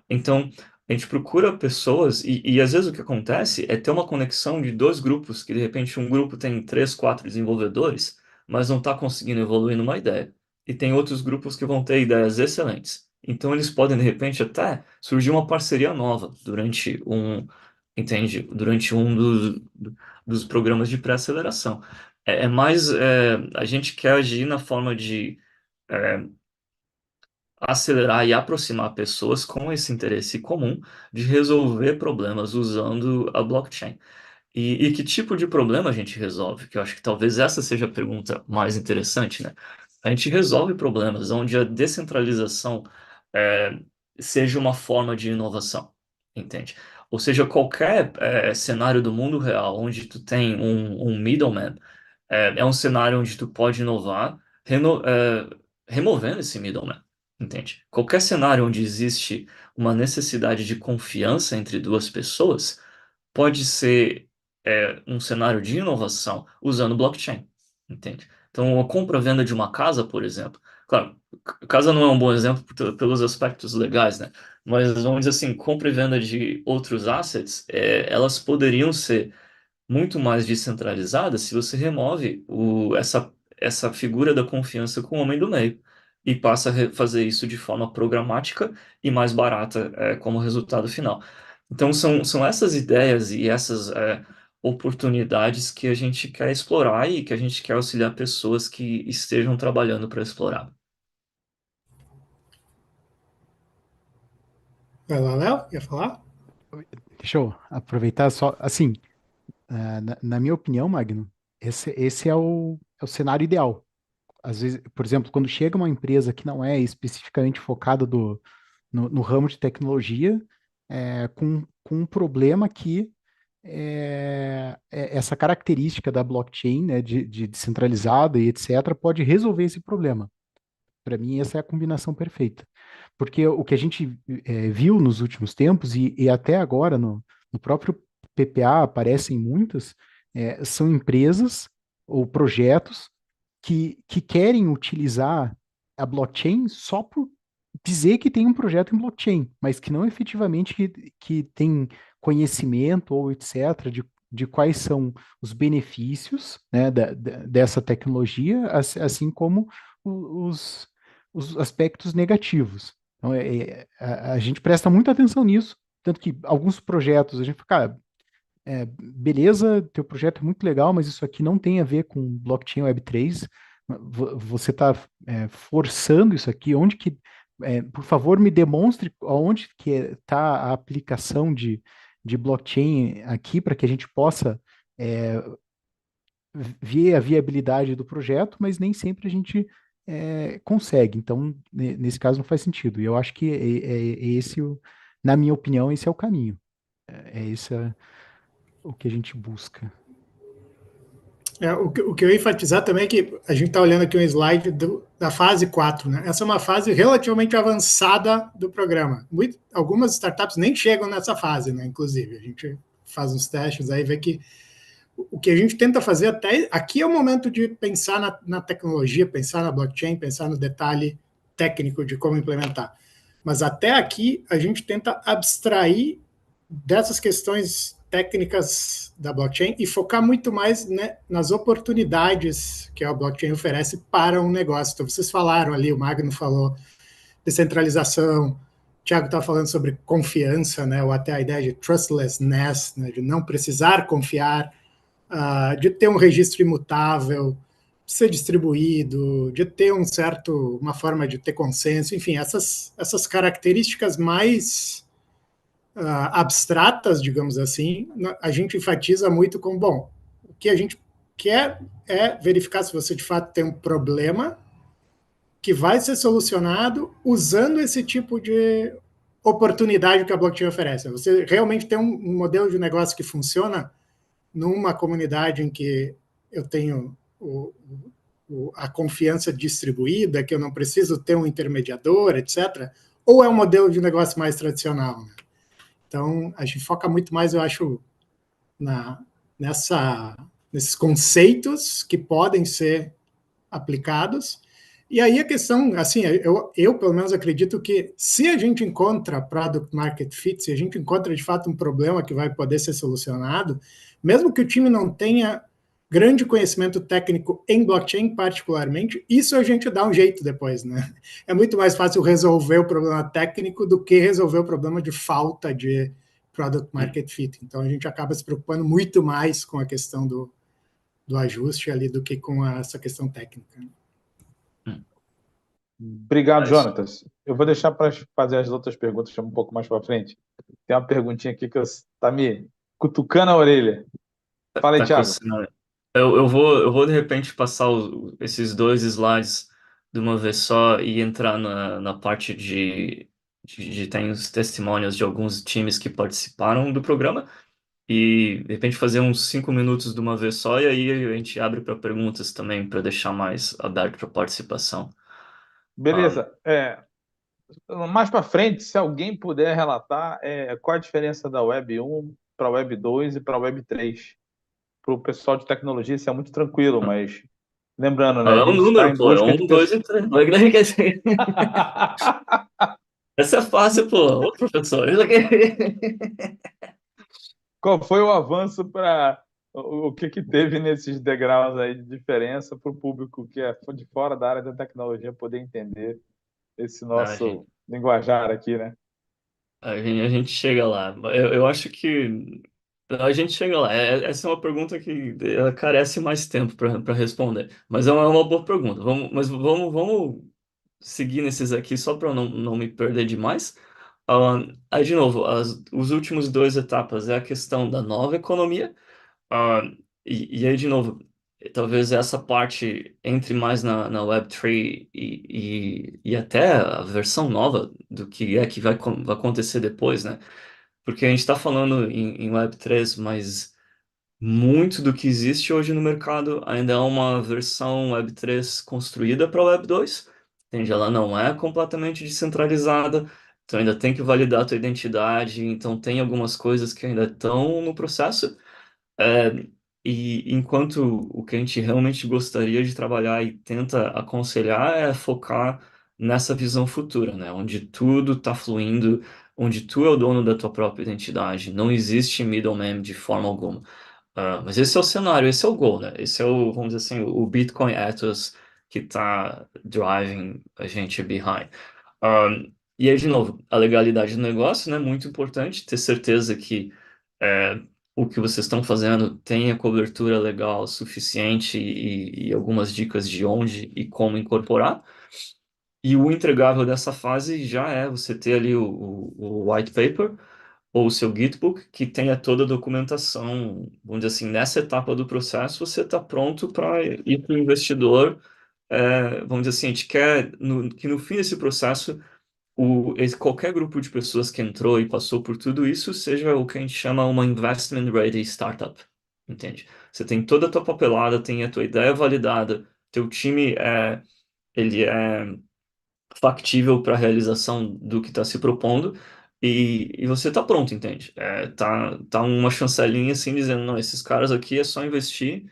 Então, a gente procura pessoas, e às vezes o que acontece é ter uma conexão de dois grupos, que de repente um grupo tem três, quatro desenvolvedores, mas não está conseguindo evoluir numa ideia. E tem outros grupos que vão ter ideias excelentes. Então, eles podem, de repente, até surgir uma parceria nova entende? Durante um dos programas de pré-aceleração. A gente quer agir na forma de é, acelerar e aproximar pessoas com esse interesse comum de resolver problemas usando a blockchain. E que tipo de problema a gente resolve? Que eu acho que talvez essa seja a pergunta mais interessante, né? A gente resolve problemas onde a descentralização é, seja uma forma de inovação, entende? Ou seja, qualquer cenário do mundo real onde tu tem um middleman, é um cenário onde tu pode inovar removendo esse middleman, entende? Qualquer cenário onde existe uma necessidade de confiança entre duas pessoas pode ser um cenário de inovação usando blockchain, entende? Então, a compra-venda de uma casa, por exemplo, claro, casa não é um bom exemplo pelos aspectos legais, né? Mas vamos dizer assim, compra e venda de outros assets, elas poderiam ser muito mais descentralizada se você remove essa figura da confiança com o homem do meio e passa a fazer isso de forma programática e mais barata, como resultado final. Então, são essas ideias e essas oportunidades que a gente quer explorar e que a gente quer auxiliar pessoas que estejam trabalhando para explorar. Vai lá, Léo, ia falar? Deixa eu aproveitar só, assim, na minha opinião, Magno, esse é o cenário ideal. Às vezes, por exemplo, quando chega uma empresa que não é especificamente focada no ramo de tecnologia, com um problema que essa característica da blockchain, né, de descentralizada e etc., pode resolver esse problema. Para mim, essa é a combinação perfeita. Porque o que a gente viu nos últimos tempos, e até agora no próprio PPA aparecem muitas, são empresas ou projetos que querem utilizar a blockchain só por dizer que tem um projeto em blockchain, mas que não efetivamente que tem conhecimento ou etc. de quais são os benefícios, né, dessa tecnologia, assim como os, os aspectos negativos. Então, a gente presta muita atenção nisso, tanto que alguns projetos a gente fica, cara, beleza, teu projeto é muito legal, mas isso aqui não tem a ver com blockchain Web3. Você está forçando isso aqui. Onde que, por favor, me demonstre onde que está a aplicação de blockchain aqui para que a gente possa é, ver a viabilidade do projeto, mas nem sempre a gente consegue. Então, nesse caso, não faz sentido. E eu acho que esse, na minha opinião, esse é o caminho. É esse o que a gente busca. O que eu ia enfatizar também é que a gente está olhando aqui um slide da fase 4, né? Essa é uma fase relativamente avançada do programa. Algumas startups nem chegam nessa fase, né? Inclusive, a gente faz uns testes aí, vê que o que a gente tenta fazer até aqui é o momento de pensar na tecnologia, pensar na blockchain, pensar no detalhe técnico de como implementar. Mas até aqui a gente tenta abstrair dessas questões técnicas da blockchain e focar muito mais, né, nas oportunidades que a blockchain oferece para um negócio. Então, vocês falaram ali, o Magno falou descentralização, o Thiago está falando sobre confiança, né, ou até a ideia de trustlessness, né, de não precisar confiar, de ter um registro imutável, de ser distribuído, de ter uma forma de ter consenso, enfim, essas características mais abstratas, digamos assim, a gente enfatiza muito com, bom, o que a gente quer é verificar se você de fato tem um problema que vai ser solucionado usando esse tipo de oportunidade que a blockchain oferece. Você realmente tem um modelo de negócio que funciona numa comunidade em que eu tenho a confiança distribuída, que eu não preciso ter um intermediador, etc., ou é um modelo de negócio mais tradicional, né? Então, a gente foca muito mais, eu acho, nesses conceitos que podem ser aplicados. E aí a questão, assim, eu pelo menos acredito que se a gente encontra product market fit, se a gente encontra de fato um problema que vai poder ser solucionado, mesmo que o time não tenha grande conhecimento técnico em blockchain particularmente, isso a gente dá um jeito depois, né? É muito mais fácil resolver o problema técnico do que resolver o problema de falta de product market fit. Então a gente acaba se preocupando muito mais com a questão do ajuste ali do que com essa questão técnica. Obrigado, Jonatas. Eu vou deixar para fazer as outras perguntas um pouco mais para frente. Tem uma perguntinha aqui que está me cutucando a orelha. Fala aí, Thiago. Eu vou de repente passar esses dois slides de uma vez só e entrar na parte de tem os testemunhos de alguns times que participaram do programa e de repente fazer uns 5 minutos de uma vez só e aí a gente abre para perguntas também para deixar mais aberto para participação. Beleza. Mais para frente, se alguém puder relatar qual a diferença da Web 1 para a Web 2 e para a Web 3. Para o pessoal de tecnologia, isso é muito tranquilo, mas lembrando, né? É A um gente está número, em pô, é busca 1, de 2 e 3. Essa é fácil, pô. Ô, professor, isso aqui. Qual foi o avanço para o que teve nesses degraus aí de diferença para o público que é de fora da área da tecnologia poder entender esse Ah, nosso linguajar aqui, né? a gente chega lá. Eu acho que a gente chega lá. Essa é uma pergunta que ela carece mais tempo para responder. Mas é uma boa pergunta. Vamos seguir nesses aqui só para não me perder demais. Aí, de novo, os últimos dois etapas é a questão da nova economia. Ah, e aí, de novo, talvez essa parte entre mais na Web3 e até a versão nova do que vai acontecer depois, né? porque a gente está falando em Web3, mas muito do que existe hoje no mercado ainda é uma versão Web3 construída para Web2, entende? Ela não é completamente descentralizada, então ainda tem que validar a tua identidade, então tem algumas coisas que ainda estão no processo. É, e enquanto o que a gente realmente gostaria de trabalhar e tenta aconselhar é focar nessa visão futura, né? Onde tudo está fluindo, onde tu é o dono da tua própria identidade, não existe middleman de forma alguma. Mas esse é o cenário, esse é o goal, né? Esse é o, vamos dizer assim, o Bitcoin Ethos que está driving a gente behind. E aí, de novo, a legalidade do negócio, né? Muito importante ter certeza que é, o que vocês estão fazendo tem a cobertura legal suficiente e algumas dicas de onde e como incorporar. E o entregável dessa fase já é você ter ali o white paper ou o seu Gitbook que tenha toda a documentação, vamos dizer assim, nessa etapa do processo você está pronto para ir para o investidor. Vamos dizer assim, a gente quer que no fim desse processo qualquer grupo de pessoas que entrou e passou por tudo isso seja o que a gente chama uma investment ready startup, entende? Você tem toda a tua papelada, tem a tua ideia validada, teu time ele é factível para a realização do que está se propondo e você está pronto, entende? Tá uma chancelinha assim dizendo, não, esses caras aqui é só investir.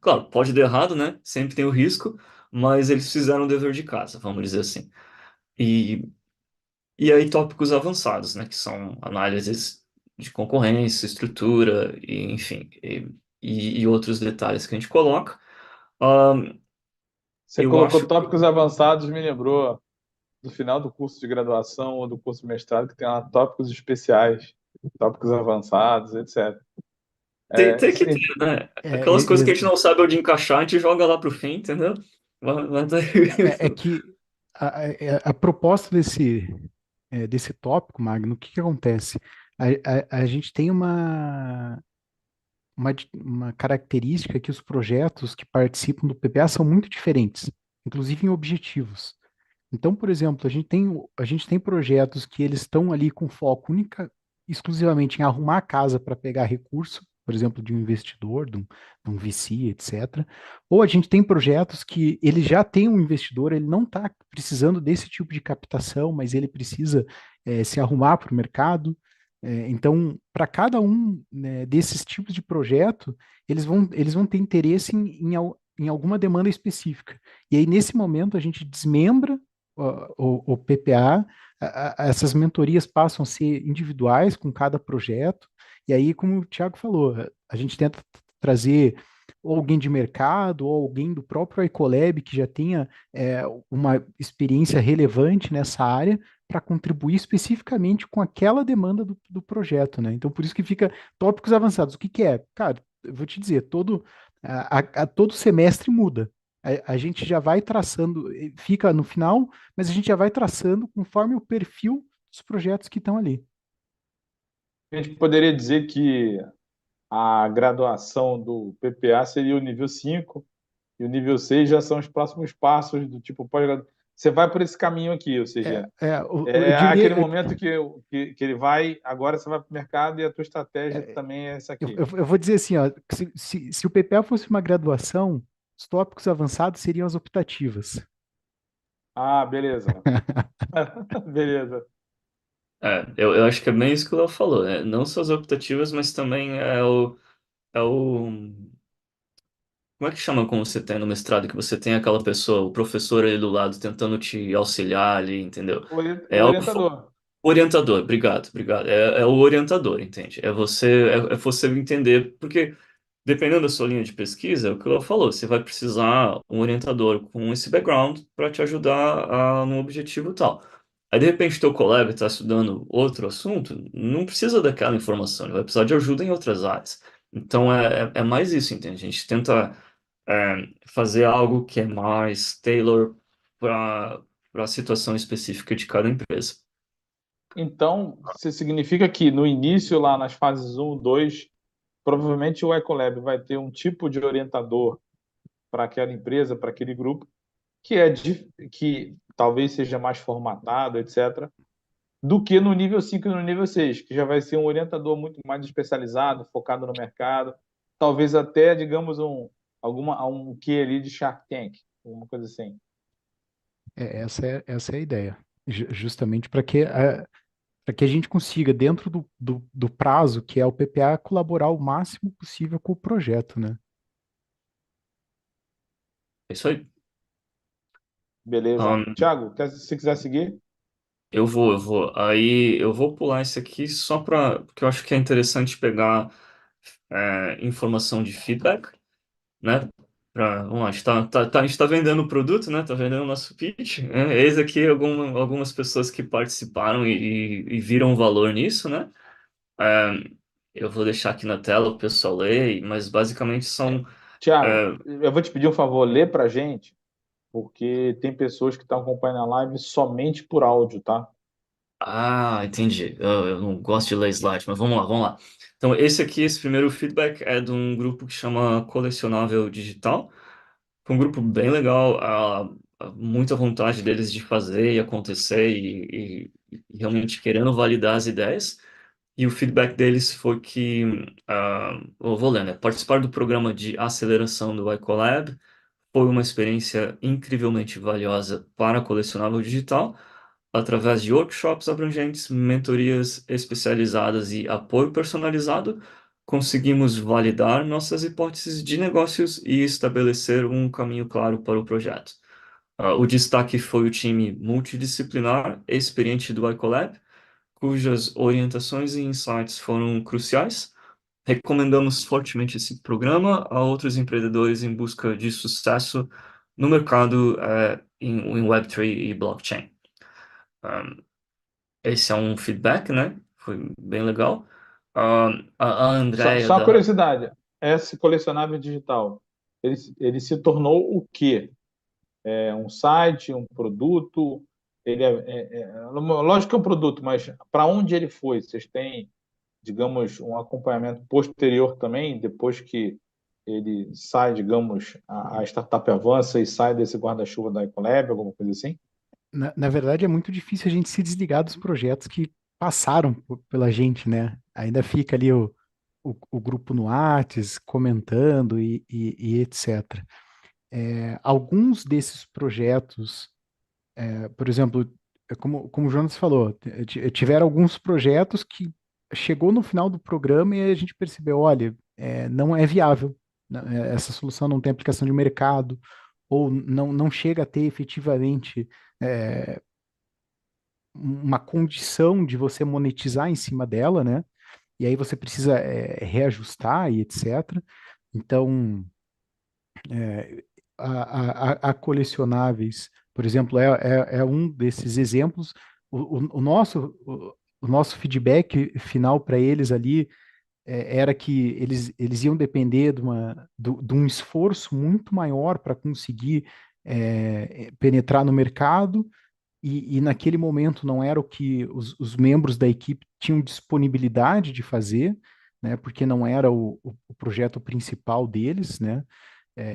Claro, pode dar errado, né? Sempre tem o risco, mas eles fizeram o dever de casa, vamos dizer assim. E, e aí tópicos avançados, né? Que são análises de concorrência, estrutura, e, enfim, e outros detalhes que a gente coloca. Ahn, Você eu colocou acho que tópicos avançados, me lembrou do final do curso de graduação ou do curso de mestrado, que tem lá tópicos especiais, tópicos avançados, etc. tem que ter, né? É, Aquelas coisas que a gente não sabe onde encaixar, a gente joga lá pro fim, entendeu? é que a proposta desse tópico, Magno, o que que acontece? A gente tem uma característica que os projetos que participam do PPA são muito diferentes, inclusive em objetivos. Então, por exemplo, a gente tem projetos que eles estão ali com foco exclusivamente em arrumar a casa para pegar recurso, por exemplo, de um investidor, de um VC, etc. Ou a gente tem projetos que ele já tem um investidor, ele não está precisando desse tipo de captação, mas ele precisa se arrumar para o mercado. Então, para cada um, né, desses tipos de projeto, eles vão ter interesse em alguma demanda específica. E aí, nesse momento, a gente desmembra o PPA, essas mentorias passam a ser individuais com cada projeto, e aí, como o Thiago falou, a gente tenta trazer ou alguém de mercado, ou alguém do próprio Ecolab que já tenha uma experiência relevante nessa área, para contribuir especificamente com aquela demanda do projeto, né? Então, por isso que fica tópicos avançados. O que que é? Cara, eu vou te dizer, todo semestre muda. A gente já vai traçando, fica no final, mas a gente já vai traçando conforme o perfil dos projetos que estão ali. A gente poderia dizer que a graduação do PPA seria o nível 5 e o nível 6 já são os próximos passos do tipo pós-graduação. Você vai por esse caminho aqui, ou seja, Eu é diria, aquele momento que ele vai, agora você vai para o mercado e a tua estratégia é, também é essa eu, aqui. eu- eu vou dizer assim, ó, que se o PPA fosse uma graduação, os tópicos avançados seriam as optativas. Ah, beleza. Beleza. eu acho que é bem isso que o Léo falou, né? Não só as optativas, mas também é o. Como é que chama quando você tem no mestrado, que você tem aquela pessoa, o professor ali do lado tentando te auxiliar ali, entendeu? É algo Orientador. orientador, obrigado, obrigado. É o orientador, entende? É você entender, porque dependendo da sua linha de pesquisa, é o que ela falou, você vai precisar um orientador com esse background para te ajudar no objetivo tal. Aí, de repente, teu colega está estudando outro assunto, não precisa daquela informação, ele vai precisar de ajuda em outras áreas. Então, é mais isso, entende? A gente tenta fazer algo que é mais tailor para a situação específica de cada empresa. Então, isso significa que no início, lá nas fases um, 2, provavelmente o Ecolab vai ter um tipo de orientador para aquela empresa, para aquele grupo, que talvez seja mais formatado, etc. do que no nível 5 e no nível 6, que já vai ser um orientador muito mais especializado, focado no mercado, talvez até, digamos, um quê ali de Shark Tank, alguma coisa assim. Essa é a ideia. Justamente para que a gente consiga, dentro do prazo, que é o PPA, colaborar o máximo possível com o projeto, né? É isso aí. Beleza. Ahn, Thiago, se quiser seguir? eu vou. Aí eu vou pular isso aqui só para, porque eu acho que é interessante pegar informação de feedback, né? Vamos lá, a gente tá vendendo o produto, né? Tá vendendo o nosso pitch, né? Eis aqui algumas pessoas que participaram e viram valor nisso, né? É, eu vou deixar aqui na tela o pessoal ler, mas basicamente são. Thiago, é, eu vou te pedir um favor, lê pra gente, porque tem pessoas que estão acompanhando a live somente por áudio, tá? entendi. Eu não gosto de ler slide, mas vamos lá, vamos lá. Então, esse primeiro feedback é de um grupo que chama Colecionável Digital. Foi um grupo bem legal, muita vontade deles de fazer e acontecer e realmente querendo validar as ideias. E o feedback deles foi que, eu vou ler, né? Participar do programa de aceleração do iColab foi uma experiência incrivelmente valiosa para colecionável digital, através de workshops abrangentes, mentorias especializadas e apoio personalizado. Conseguimos validar nossas hipóteses de negócios e estabelecer um caminho claro para o projeto. O destaque foi o time multidisciplinar experiente do iColab, cujas orientações e insights foram cruciais. Recomendamos fortemente esse programa a outros empreendedores em busca de sucesso no mercado em Web3 e blockchain. Um, Esse é um feedback, né? Foi bem legal. A Só, Andrea só uma da. curiosidade, esse colecionável digital, ele se tornou o quê? É um site, um produto? Lógico que é um produto, mas para onde ele foi? Vocês têm, digamos, um acompanhamento posterior também, depois que ele sai, digamos, a startup avança e sai desse guarda-chuva da Ecolab, alguma coisa assim? Na verdade, é muito difícil a gente se desligar dos projetos que passaram pela gente, né? Ainda fica ali o grupo no Whats comentando e etc. Alguns desses projetos, por exemplo, como o Jonas falou, tiveram alguns projetos que chegou no final do programa e a gente percebeu, olha, não é viável, né? Essa solução não tem aplicação de mercado, ou não chega a ter efetivamente é, uma condição de você monetizar em cima dela, né? E aí você precisa reajustar e etc. Então, é, a colecionáveis, por exemplo, é um desses exemplos. O nosso feedback final para eles ali era que eles iam depender de um esforço muito maior para conseguir penetrar no mercado, e naquele momento não era o que os membros da equipe tinham disponibilidade de fazer, né, porque não era o projeto principal deles, né?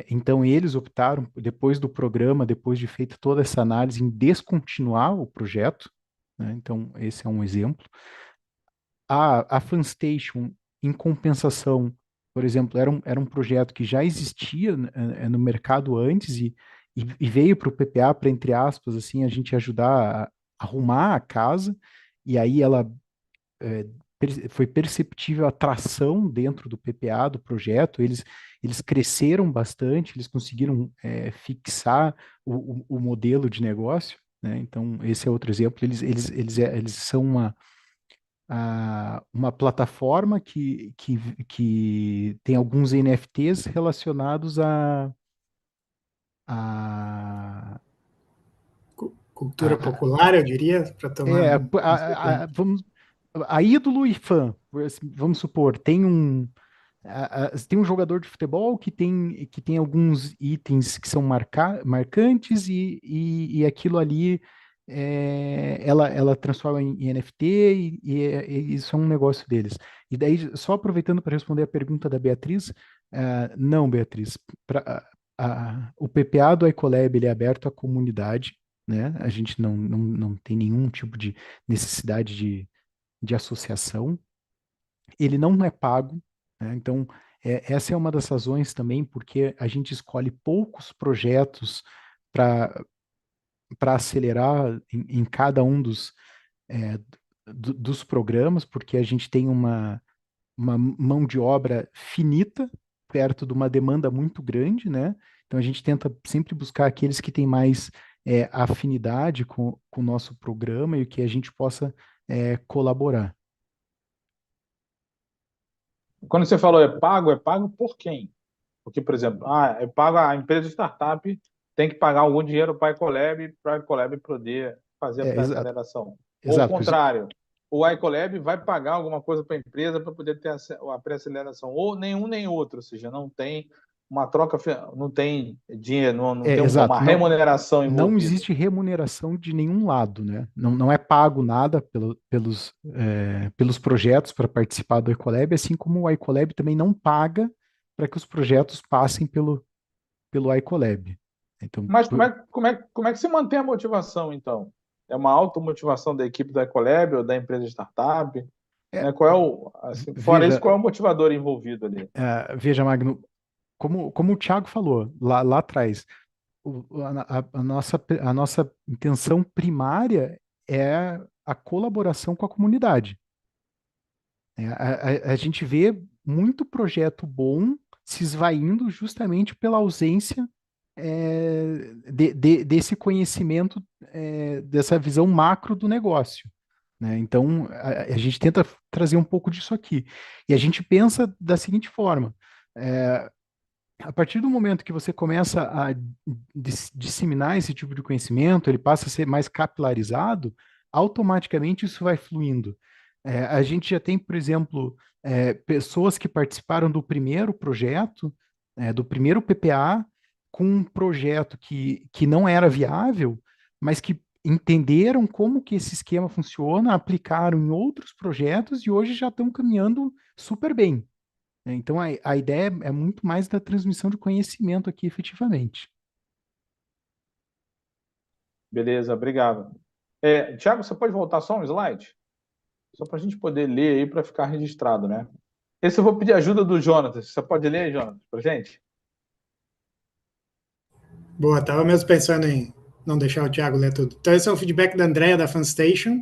Então eles optaram, depois do programa, depois de feita toda essa análise, em descontinuar o projeto, né? Então esse é um exemplo. A Fanstation, em compensação, por exemplo, era um projeto que já existia no mercado antes e veio para o PPA para, entre aspas, assim, a gente ajudar a arrumar a casa, e aí ela foi perceptível a atração dentro do PPA, do projeto. Eles cresceram bastante, eles conseguiram fixar o modelo de negócio, né? Então, esse é outro exemplo. Eles são uma plataforma que tem alguns NFTs relacionados a, Cultura a, popular, eu diria, para tomar é, um conceito. vamos, a ídolo e fã. Vamos supor, tem um jogador de futebol que tem alguns itens que são marcantes e aquilo ali ela transforma em NFT e isso é um negócio deles. E daí, só aproveitando para responder a pergunta da Beatriz, não, Beatriz, o PPA do Ecolab ele é aberto à comunidade, né? A gente não tem nenhum tipo de necessidade de associação. Ele não é pago, né? Então, essa é uma das razões também porque a gente escolhe poucos projetos para acelerar em cada um dos programas, porque a gente tem uma mão de obra finita, perto de uma demanda muito grande, né? Então a gente tenta sempre buscar aqueles que têm mais afinidade com o nosso programa e o que a gente possa colaborar. Quando você falou é pago por quem? Porque, por exemplo, é pago a empresa de startup tem que pagar algum dinheiro para a Ecolab poder fazer a Exato, pré-aceleração. Ou o exato. contrário, o Ecolab vai pagar alguma coisa para a empresa para poder ter a pré-aceleração. Ou nenhum nem outro, ou seja, não tem uma troca, não tem dinheiro, não tem Exato. uma remuneração Não envolvida. existe remuneração de nenhum lado, né? Não é pago nada pelos projetos para participar do Ecolab, assim como o Ecolab também não paga para que os projetos passem pelo Ecolab. Então, Mas como é que se mantém a motivação, então? É uma automotivação da equipe da Ecolab ou da empresa de startup? é, Né? Qual é o, assim, fora isso, veja, qual é o motivador envolvido ali? veja, Magno, como o Thiago falou lá atrás, a nossa intenção primária é a colaboração com a comunidade. A gente vê muito projeto bom se esvaindo justamente pela ausência desse conhecimento, dessa visão macro do negócio, né? Então, a gente tenta trazer um pouco disso aqui. E a gente pensa da seguinte forma: a partir do momento que você começa a disseminar esse tipo de conhecimento, ele passa a ser mais capilarizado, automaticamente isso vai fluindo. A gente já tem, por exemplo, pessoas que participaram do primeiro projeto, do primeiro PPA, com um projeto que não era viável, mas que entenderam como que esse esquema funciona, aplicaram em outros projetos e hoje já estão caminhando super bem. Então, a ideia é muito mais da transmissão de conhecimento aqui, efetivamente. Beleza, obrigado. Tiago, você pode voltar só um slide? Só para a gente poder ler aí para ficar registrado, né? Esse eu vou pedir ajuda do Jonatas. Você pode ler, Jonatas, para gente? Boa, estava mesmo pensando em não deixar o Thiago ler tudo. Então, esse é o feedback da Andrea da FunStation.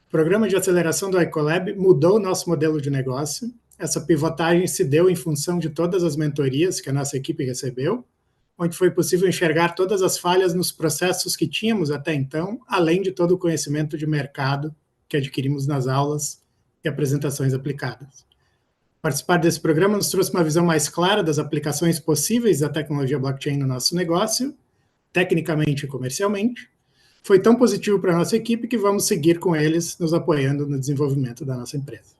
O programa de aceleração do Ecolab mudou o nosso modelo de negócio. Essa pivotagem se deu em função de todas as mentorias que a nossa equipe recebeu, onde foi possível enxergar todas as falhas nos processos que tínhamos até então, além de todo o conhecimento de mercado que adquirimos nas aulas e apresentações aplicadas. Participar desse programa nos trouxe uma visão mais clara das aplicações possíveis da tecnologia blockchain no nosso negócio, tecnicamente e comercialmente. Foi tão positivo para a nossa equipe que vamos seguir com eles, nos apoiando no desenvolvimento da nossa empresa.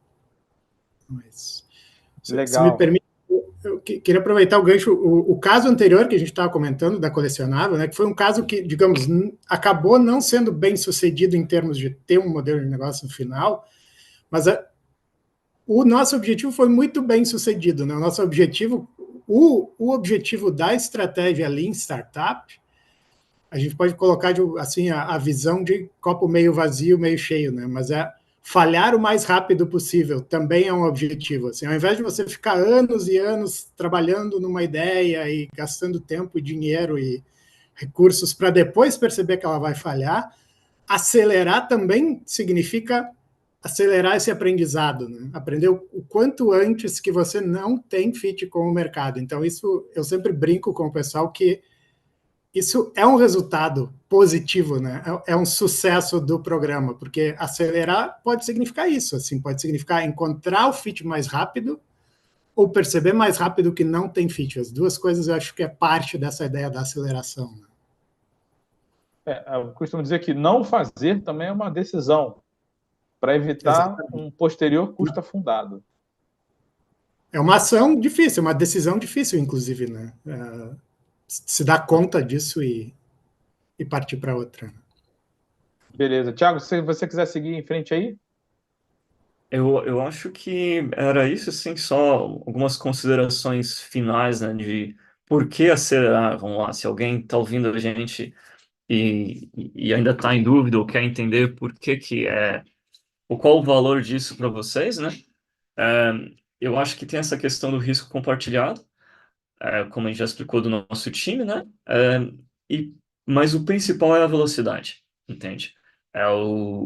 Mas, se me permite, eu queria aproveitar o gancho, o caso anterior que a gente estava comentando, da colecionável, né, que foi um caso que, digamos, acabou não sendo bem sucedido em termos de ter um modelo de negócio no final, mas o nosso objetivo foi muito bem sucedido, né? O nosso objetivo, o objetivo da estratégia Lean Startup, a gente pode colocar assim a visão de copo meio vazio, meio cheio, né? Mas falhar o mais rápido possível também é um objetivo. Assim, ao invés de você ficar anos e anos trabalhando numa ideia e gastando tempo, dinheiro e recursos para depois perceber que ela vai falhar, acelerar também significa acelerar esse aprendizado, né? Aprender o quanto antes que você não tem fit com o mercado. Então, isso eu sempre brinco com o pessoal que isso é um resultado positivo, né? É um sucesso do programa, porque acelerar pode significar isso, assim, pode significar encontrar o fit mais rápido ou perceber mais rápido que não tem fit. As duas coisas eu acho que é parte dessa ideia da aceleração, né? Eu costumo dizer que não fazer também é uma decisão para evitar Exatamente. um posterior custo afundado. É uma ação difícil, uma decisão difícil, inclusive, né? Se dar conta disso e partir para outra. Beleza. Tiago, se você quiser seguir em frente aí? Eu acho que era isso, sim, só algumas considerações finais, né, de por que acelerar. Vamos lá, se alguém está ouvindo a gente e ainda está em dúvida ou quer entender por que é, ou qual o valor disso para vocês, né? É, eu acho que tem essa questão do risco compartilhado, como a gente já explicou do nosso time, né? E, mas o principal é a velocidade, entende?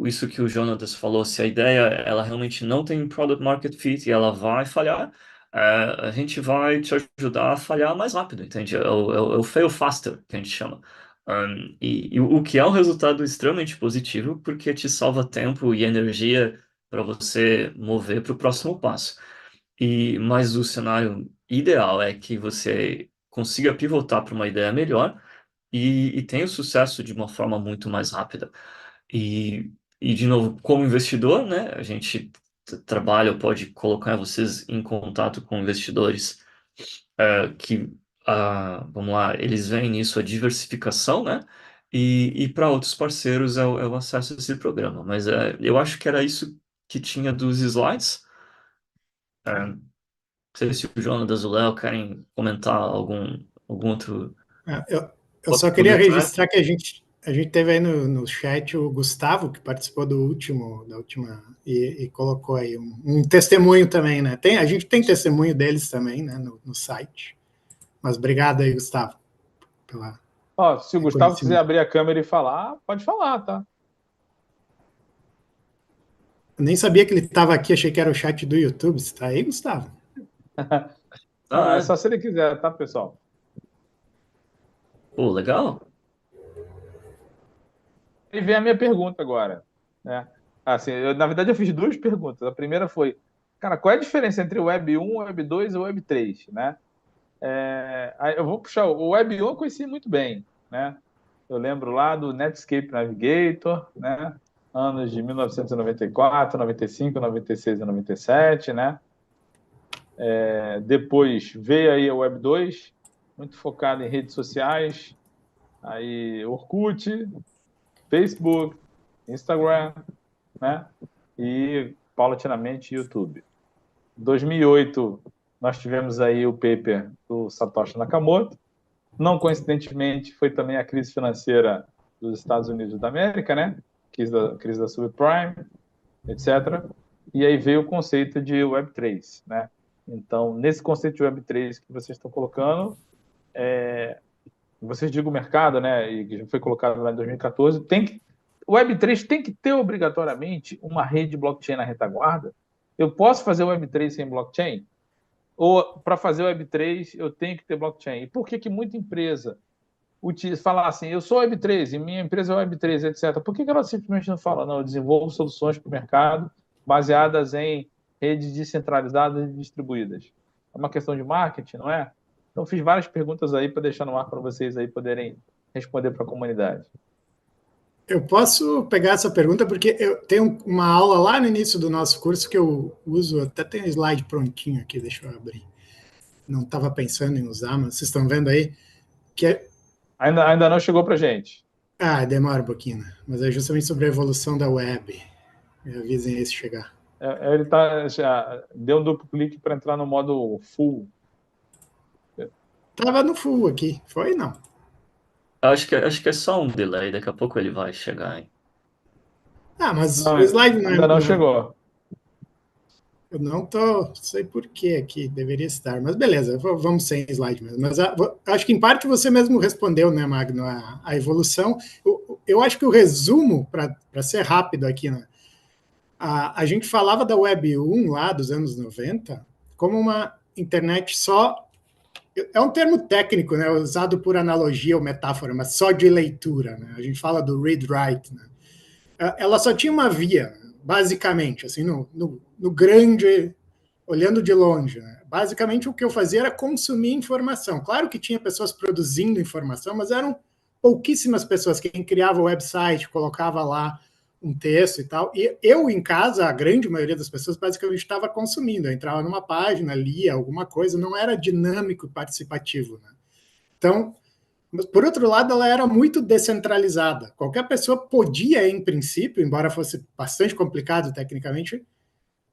Isso que o Jonatas falou, se a ideia ela realmente não tem product market fit e ela vai falhar, a gente vai te ajudar a falhar mais rápido, entende? É o fail faster, que a gente chama. E o que é um resultado extremamente positivo, porque te salva tempo e energia para você mover para o próximo passo. Mas o cenário ideal é que você consiga pivotar para uma ideia melhor e tenha o sucesso de uma forma muito mais rápida. De novo, como investidor, né, a gente trabalha, pode colocar vocês em contato com investidores que, vamos lá, eles veem nisso a diversificação, né? Para outros parceiros é o acesso a esse programa. Mas eu acho que era isso que tinha dos slides. Não sei se o Jonas ou o Léo querem comentar algum Eu só outro queria detalhe. registrar que a gente teve aí no chat o Gustavo, que participou da última, e colocou aí um testemunho também, né? A gente tem testemunho deles também, né, no site. Mas obrigado aí, Gustavo, pela Ó, se o Gustavo quiser reconhecimento. abrir a câmera e falar, pode falar, tá? Eu nem sabia que ele estava aqui, achei que era o chat do YouTube. Você está aí, Gustavo? Não, é só se ele quiser, tá, pessoal? Pô, legal. E vem a minha pergunta agora, né? Assim, na verdade, eu fiz duas perguntas. A primeira foi, cara, qual é a diferença entre o Web 1, o Web 2 e o Web 3, né? Aí eu vou puxar o Web 1, eu conheci muito bem, né? Eu lembro lá do Netscape Navigator, né? Anos de 1994, 95, 96 e 97, né? Depois veio aí o Web 2, muito focado em redes sociais, aí Orkut, Facebook, Instagram, né? E paulatinamente YouTube. Em 2008 nós tivemos aí o paper do Satoshi Nakamoto. Não coincidentemente foi também a crise financeira dos Estados Unidos da América, né? Crise da subprime, etc. E aí veio o conceito de Web3, né? Então, nesse conceito de Web3 que vocês estão colocando, vocês digam o mercado, né? E que já foi colocado lá em 2014, o Web3 tem que ter obrigatoriamente uma rede blockchain na retaguarda. Eu posso fazer o Web3 sem blockchain? Ou para fazer o Web3 eu tenho que ter blockchain? E por que muita empresa fala assim, eu sou Web3 e minha empresa é Web3, etc. Por que ela simplesmente não fala, não, eu desenvolvo soluções para o mercado baseadas em redes descentralizadas e distribuídas? É uma questão de marketing, não é? Então, fiz várias perguntas aí para deixar no ar para vocês aí poderem responder para a comunidade. Eu posso pegar essa pergunta porque eu tenho uma aula lá no início do nosso curso que eu uso, até tem um slide prontinho aqui, deixa eu abrir. Não estava pensando em usar, mas vocês estão vendo aí que Ainda não chegou para a gente. Demora um pouquinho, né? Mas é justamente sobre a evolução da web. Me avisem aí se chegar. Ele já deu um duplo clique para entrar no modo full. Tava no full aqui, foi não? Acho que é só um delay, daqui a pouco ele vai chegar, hein? Mas Não, o slide não ainda não chegou. Eu não sei por que aqui deveria estar, mas beleza, vamos sem slide mesmo. Mas acho que em parte você mesmo respondeu, né, Magno, a evolução. Eu acho que o resumo, para ser rápido aqui, né, a gente falava da Web 1 lá dos anos 90 como uma internet só. É um termo técnico, né, usado por analogia ou metáfora, mas só de leitura. Né? A gente fala do read-write. Né? Ela só tinha uma via, basicamente, assim, no grande, olhando de longe. Né? Basicamente, o que eu fazia era consumir informação. Claro que tinha pessoas produzindo informação, mas eram pouquíssimas pessoas. Quem criava o website, colocava lá um texto e tal. E eu, em casa, a grande maioria das pessoas basicamente estava consumindo. Eu entrava numa página, lia alguma coisa, não era dinâmico e participativo. Né? Então, por outro lado, ela era muito descentralizada. Qualquer pessoa podia, em princípio, embora fosse bastante complicado tecnicamente,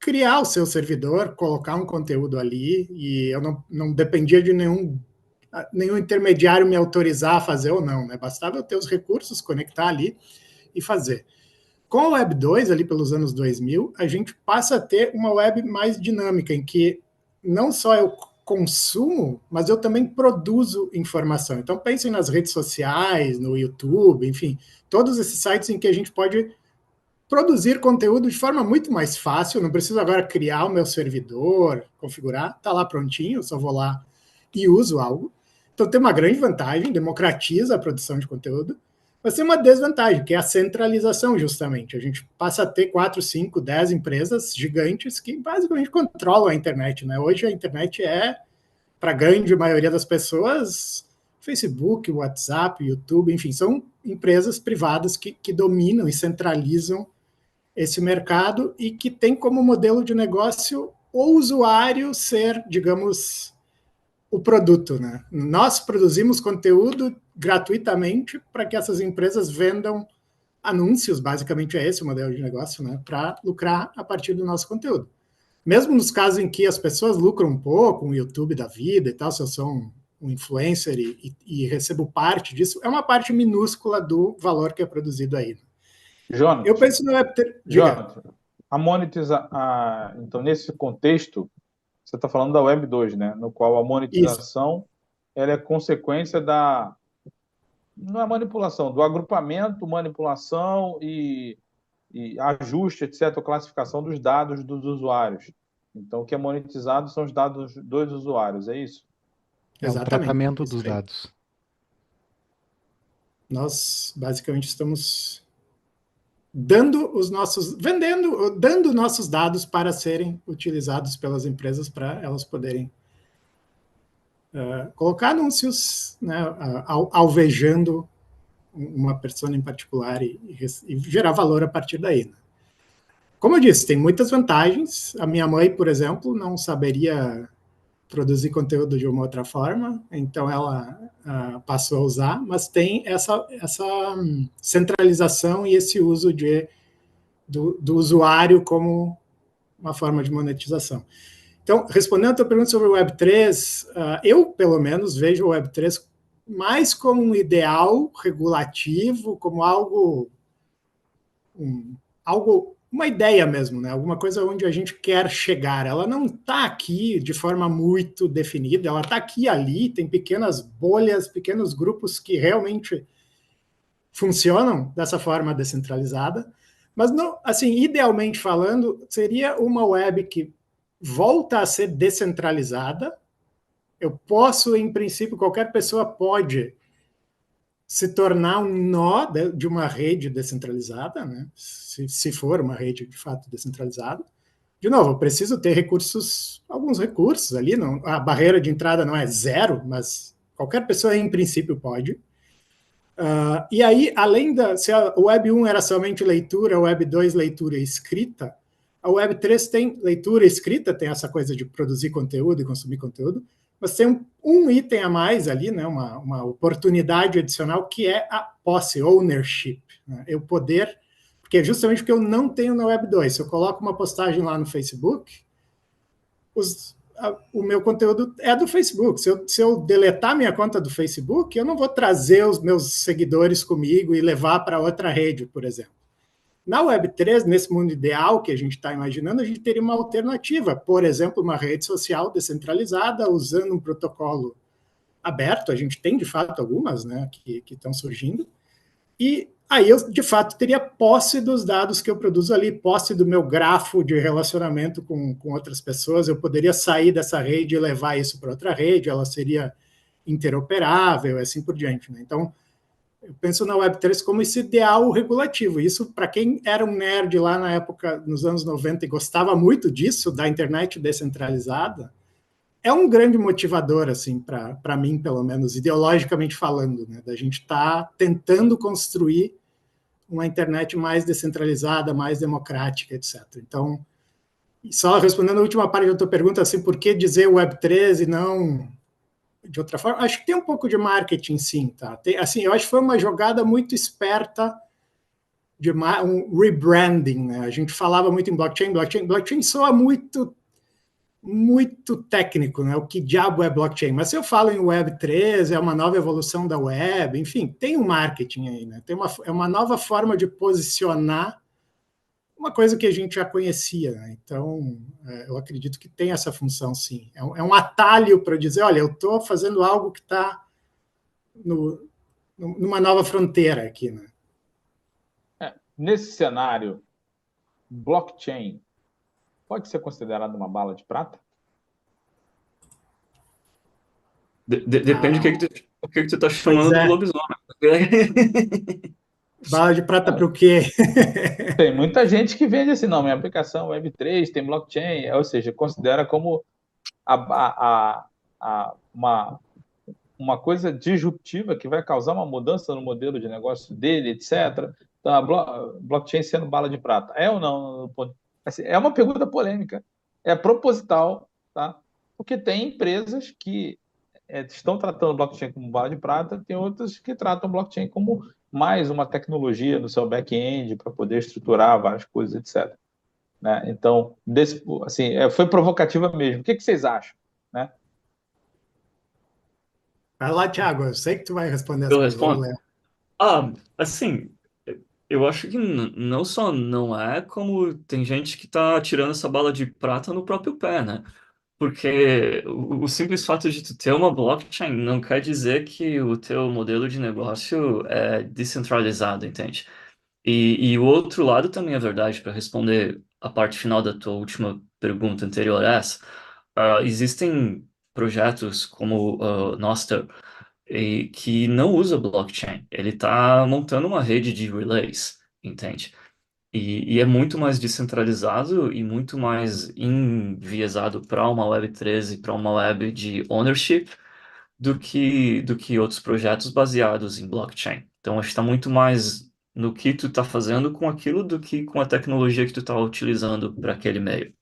criar o seu servidor, colocar um conteúdo ali, e eu não dependia de nenhum nenhum intermediário me autorizar a fazer ou não, né? Bastava eu ter os recursos, conectar ali e fazer. Com a Web 2, ali pelos anos 2000, a gente passa a ter uma web mais dinâmica, em que não só eu consumo, mas eu também produzo informação. Então, pensem nas redes sociais, no YouTube, enfim, todos esses sites em que a gente pode produzir conteúdo de forma muito mais fácil. Não preciso agora criar o meu servidor, configurar, está lá prontinho, eu só vou lá e uso algo. Então, tem uma grande vantagem, democratiza a produção de conteúdo, mas tem uma desvantagem, que é a centralização, justamente. A gente passa a ter 4, 5, 10 empresas gigantes que basicamente controlam a internet, né? Hoje a internet é, para a grande maioria das pessoas, Facebook, WhatsApp, YouTube, enfim, são empresas privadas que dominam e centralizam esse mercado e que tem como modelo de negócio o usuário ser, digamos, o produto, né? Nós produzimos conteúdo gratuitamente para que essas empresas vendam anúncios, basicamente é esse o modelo de negócio, né? Para lucrar a partir do nosso conteúdo. Mesmo nos casos em que as pessoas lucram um pouco, o YouTube da vida e tal, se eu sou um influencer e recebo parte disso, é uma parte minúscula do valor que é produzido aí. Jonathan, Eu penso no Web3. Jonathan, então, nesse contexto, você está falando da Web 2, né? No qual a monetização ela é consequência não é manipulação, do agrupamento, manipulação e ajuste, etc., classificação dos dados dos usuários. Então, o que é monetizado são os dados dos usuários, é isso? É o tratamento dos dados. Nós, basicamente, estamos dando nossos dados para serem utilizados pelas empresas para elas poderem colocar anúncios, né, alvejando uma pessoa em particular e gerar valor a partir daí. Né? Como eu disse, tem muitas vantagens. A minha mãe, por exemplo, não saberia produzir conteúdo de uma outra forma, então ela passou a usar, mas tem essa centralização e esse uso do usuário como uma forma de monetização. Então, respondendo a tua pergunta sobre o Web3, eu, pelo menos, vejo o Web3 mais como um ideal regulativo, como uma ideia mesmo, né? Alguma coisa onde a gente quer chegar. Ela não está aqui de forma muito definida, ela está aqui e ali, tem pequenas bolhas, pequenos grupos que realmente funcionam dessa forma descentralizada, mas, não, assim, idealmente falando, seria uma web que volta a ser descentralizada. Eu posso, em princípio, qualquer pessoa pode se tornar um nó de uma rede descentralizada, né? Se for uma rede de fato descentralizada. De novo, eu preciso ter recursos, alguns recursos ali, não, a barreira de entrada não é zero, mas qualquer pessoa, em princípio, pode. E aí, se a Web 1 era somente leitura, a Web 2 leitura e escrita, a Web 3 tem leitura e escrita, tem essa coisa de produzir conteúdo e consumir conteúdo, mas tem um item a mais ali, né, uma oportunidade adicional, que é a posse, ownership. Né, eu poder, porque é justamente porque eu não tenho na Web 2. Se eu coloco uma postagem lá no Facebook, o meu conteúdo é do Facebook. Se eu deletar minha conta do Facebook, eu não vou trazer os meus seguidores comigo e levar para outra rede, por exemplo. Na Web3, nesse mundo ideal que a gente está imaginando, a gente teria uma alternativa, por exemplo, uma rede social descentralizada, usando um protocolo aberto. A gente tem, de fato, algumas, né, que estão surgindo. E aí eu, de fato, teria posse dos dados que eu produzo ali, posse do meu grafo de relacionamento com outras pessoas. Eu poderia sair dessa rede e levar isso para outra rede, ela seria interoperável, e assim por diante. Né? Então, eu penso na Web3 como esse ideal regulativo. Isso, para quem era um nerd lá na época, nos anos 90, e gostava muito disso, da internet descentralizada, é um grande motivador, assim, para mim, pelo menos, ideologicamente falando, né? Da gente estar tentando construir uma internet mais descentralizada, mais democrática, etc. Então, só respondendo a última parte da tua pergunta, assim, por que dizer Web3 e não de outra forma? Acho que tem um pouco de marketing, sim, tá? Assim, eu acho que foi uma jogada muito esperta de um rebranding, né? A gente falava muito em blockchain soa muito muito técnico, né? O que diabo é blockchain? Mas se eu falo em Web3, é uma nova evolução da web, enfim, tem um marketing aí, né? É uma nova forma de posicionar uma coisa que a gente já conhecia, né? Então, eu acredito que tem essa função, sim. É um atalho para dizer, olha, eu estou fazendo algo que está numa nova fronteira aqui, né? Nesse cenário, blockchain pode ser considerado uma bala de prata? Depende o que tu tá Pois chamando do é, lobisomem. bala de prata para o quê? Tem muita gente que vende assim, não, minha aplicação Web3 tem blockchain, ou seja, considera como uma coisa disruptiva que vai causar uma mudança no modelo de negócio dele, etc. Então, a blockchain sendo bala de prata. É ou não? Assim, é uma pergunta polêmica. É proposital, tá? Porque tem empresas que estão tratando blockchain como bala de prata, tem outras que tratam blockchain como mais uma tecnologia no seu back-end para poder estruturar várias coisas, etc. Né? Então, assim, foi provocativa mesmo. O que vocês acham? Né? Vai lá, Thiago, eu sei que tu vai responder essa Eu pergunta. respondo. Assim, eu acho que não só não é, como tem gente que tá tirando essa bala de prata no próprio pé, né? Porque o simples fato de tu ter uma blockchain não quer dizer que o teu modelo de negócio é descentralizado, entende? E o outro lado também é verdade, para responder a parte final da tua última pergunta anterior a essa, existem projetos como Nostr que não usa blockchain. Ele está montando uma rede de relays, entende? E é muito mais descentralizado e muito mais enviesado para uma Web3 para uma web de ownership do que outros projetos baseados em blockchain. Então, acho que está muito mais no que tu está fazendo com aquilo do que com a tecnologia que tu está utilizando para aquele meio.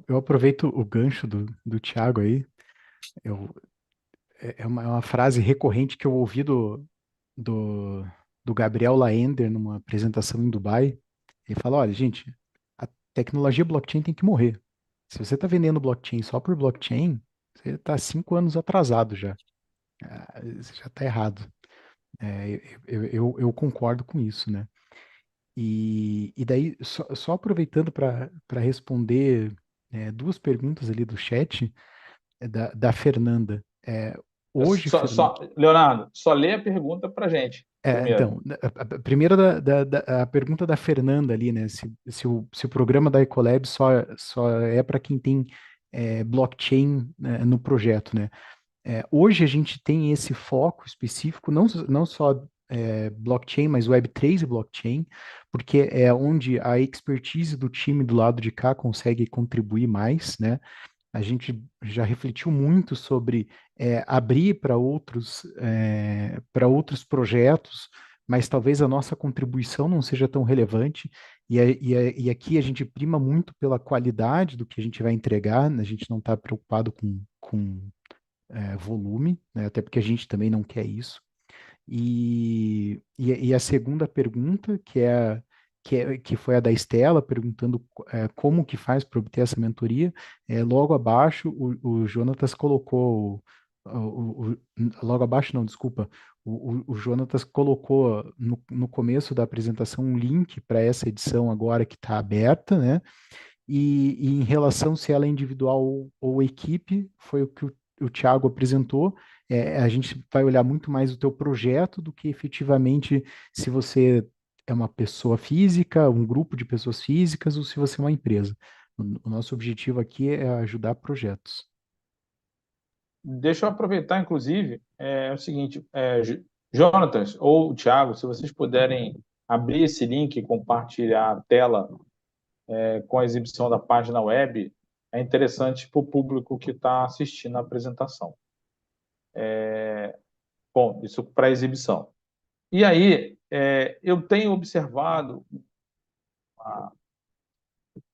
Eu aproveito o gancho do Thiago aí. Eu, é uma frase recorrente que eu ouvi do, do Gabriel Laender numa apresentação em Dubai. Ele fala: olha, gente, a tecnologia blockchain tem que morrer. Se você está vendendo blockchain só por blockchain, você está 5 anos atrasado já. Você já está errado. Eu concordo com isso, né? E daí, só aproveitando para responder duas perguntas ali do chat, da Fernanda. Hoje, Fernanda. Leonardo, só lê a pergunta para gente primeiro. Então, a primeira a pergunta da Fernanda ali, né? Se o programa da Ecolab só é para quem tem blockchain, né, no projeto, né? Hoje a gente tem esse foco específico, não só blockchain, mas Web3 e blockchain, porque é onde a expertise do time do lado de cá consegue contribuir mais, né? A gente já refletiu muito sobre abrir para outros projetos, mas talvez a nossa contribuição não seja tão relevante, e aqui a gente prima muito pela qualidade do que a gente vai entregar, né? A gente não está preocupado com volume, né? Até porque a gente também não quer isso. E a segunda pergunta, que foi a da Estela, perguntando como que faz para obter essa mentoria, logo abaixo o Jonatas colocou, logo abaixo não, desculpa, o Jonatas colocou no começo da apresentação um link para essa edição agora que está aberta, né? E em relação se ela é individual ou equipe, foi o que o Thiago apresentou. A gente vai olhar muito mais o teu projeto do que efetivamente se você é uma pessoa física, um grupo de pessoas físicas, ou se você é uma empresa. O nosso objetivo aqui é ajudar projetos. Deixa eu aproveitar, inclusive, o seguinte, Jonatas ou Thiago, se vocês puderem abrir esse link e compartilhar a tela com a exibição da página web, é interessante para o público que está assistindo a apresentação. Bom, isso para exibição. E aí, eu tenho observado,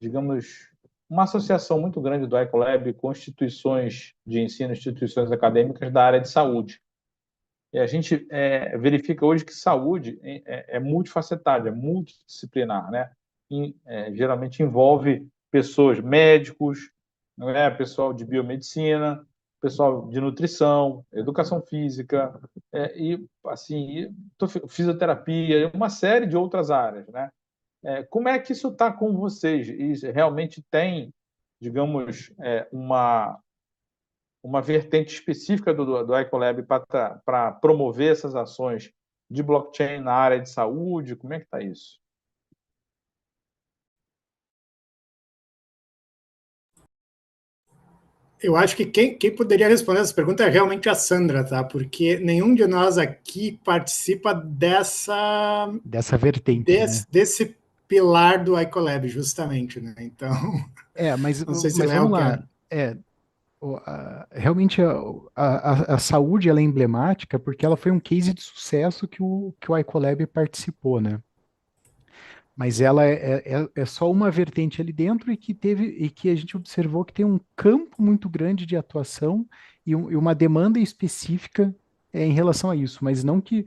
digamos, uma associação muito grande do Ecolab com instituições de ensino, instituições acadêmicas da área de saúde. E a gente verifica hoje que saúde é multifacetada, é multidisciplinar, né? geralmente envolve pessoas, médicos, não é? Pessoal de biomedicina, pessoal de nutrição, educação física, e assim, fisioterapia, uma série de outras áreas, né? Como é que isso está com vocês? E realmente tem, digamos, uma vertente específica do Ecolab para promover essas ações de blockchain na área de saúde? Como é que está isso? Eu acho que quem poderia responder essa pergunta é realmente a Sandra, tá? Porque nenhum de nós aqui participa Dessa vertente, né? desse pilar do Ecolab, justamente, né? Então, não sei se Mas vamos Léo quer. lá. Realmente a saúde ela é emblemática porque ela foi um case de sucesso que o Ecolab participou, né? Mas ela é só uma vertente ali dentro e que a gente observou que tem um campo muito grande de atuação e uma demanda específica em relação a isso, mas não que,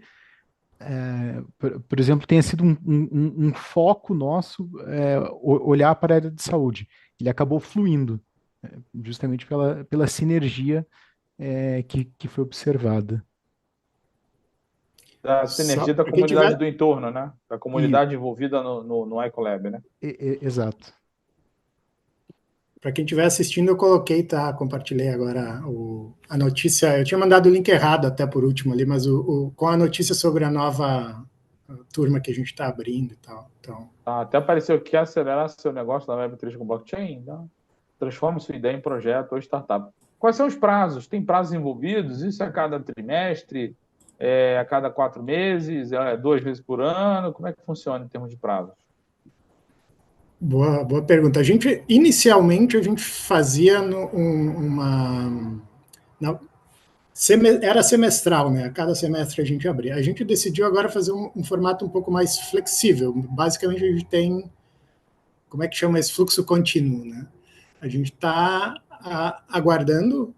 por exemplo, tenha sido um foco nosso olhar para a área de saúde. Ele acabou fluindo, justamente pela sinergia que foi observada. Da Só sinergia da para quem comunidade tiver. do entorno, né? Da E, comunidade envolvida no Ecolab, né? exato. Para quem estiver assistindo, eu coloquei, tá? Compartilhei agora a notícia. Eu tinha mandado o link errado até por último ali, mas com a notícia sobre a nova turma que a gente está abrindo e tal. Então, Até apareceu aqui acelerar seu negócio na Web3 com blockchain. Então, transforme sua ideia em projeto ou startup. Quais são os prazos? Tem prazos envolvidos? Isso é a cada trimestre? É a cada 4 meses? É 2 vezes por ano? Como é que funciona em termos de prazos? boa pergunta. Inicialmente, a gente fazia era semestral, né? A cada semestre a gente abria. A gente decidiu agora fazer um formato um pouco mais flexível. Basicamente, a gente tem, como é que chama esse fluxo contínuo, né? A gente está aguardando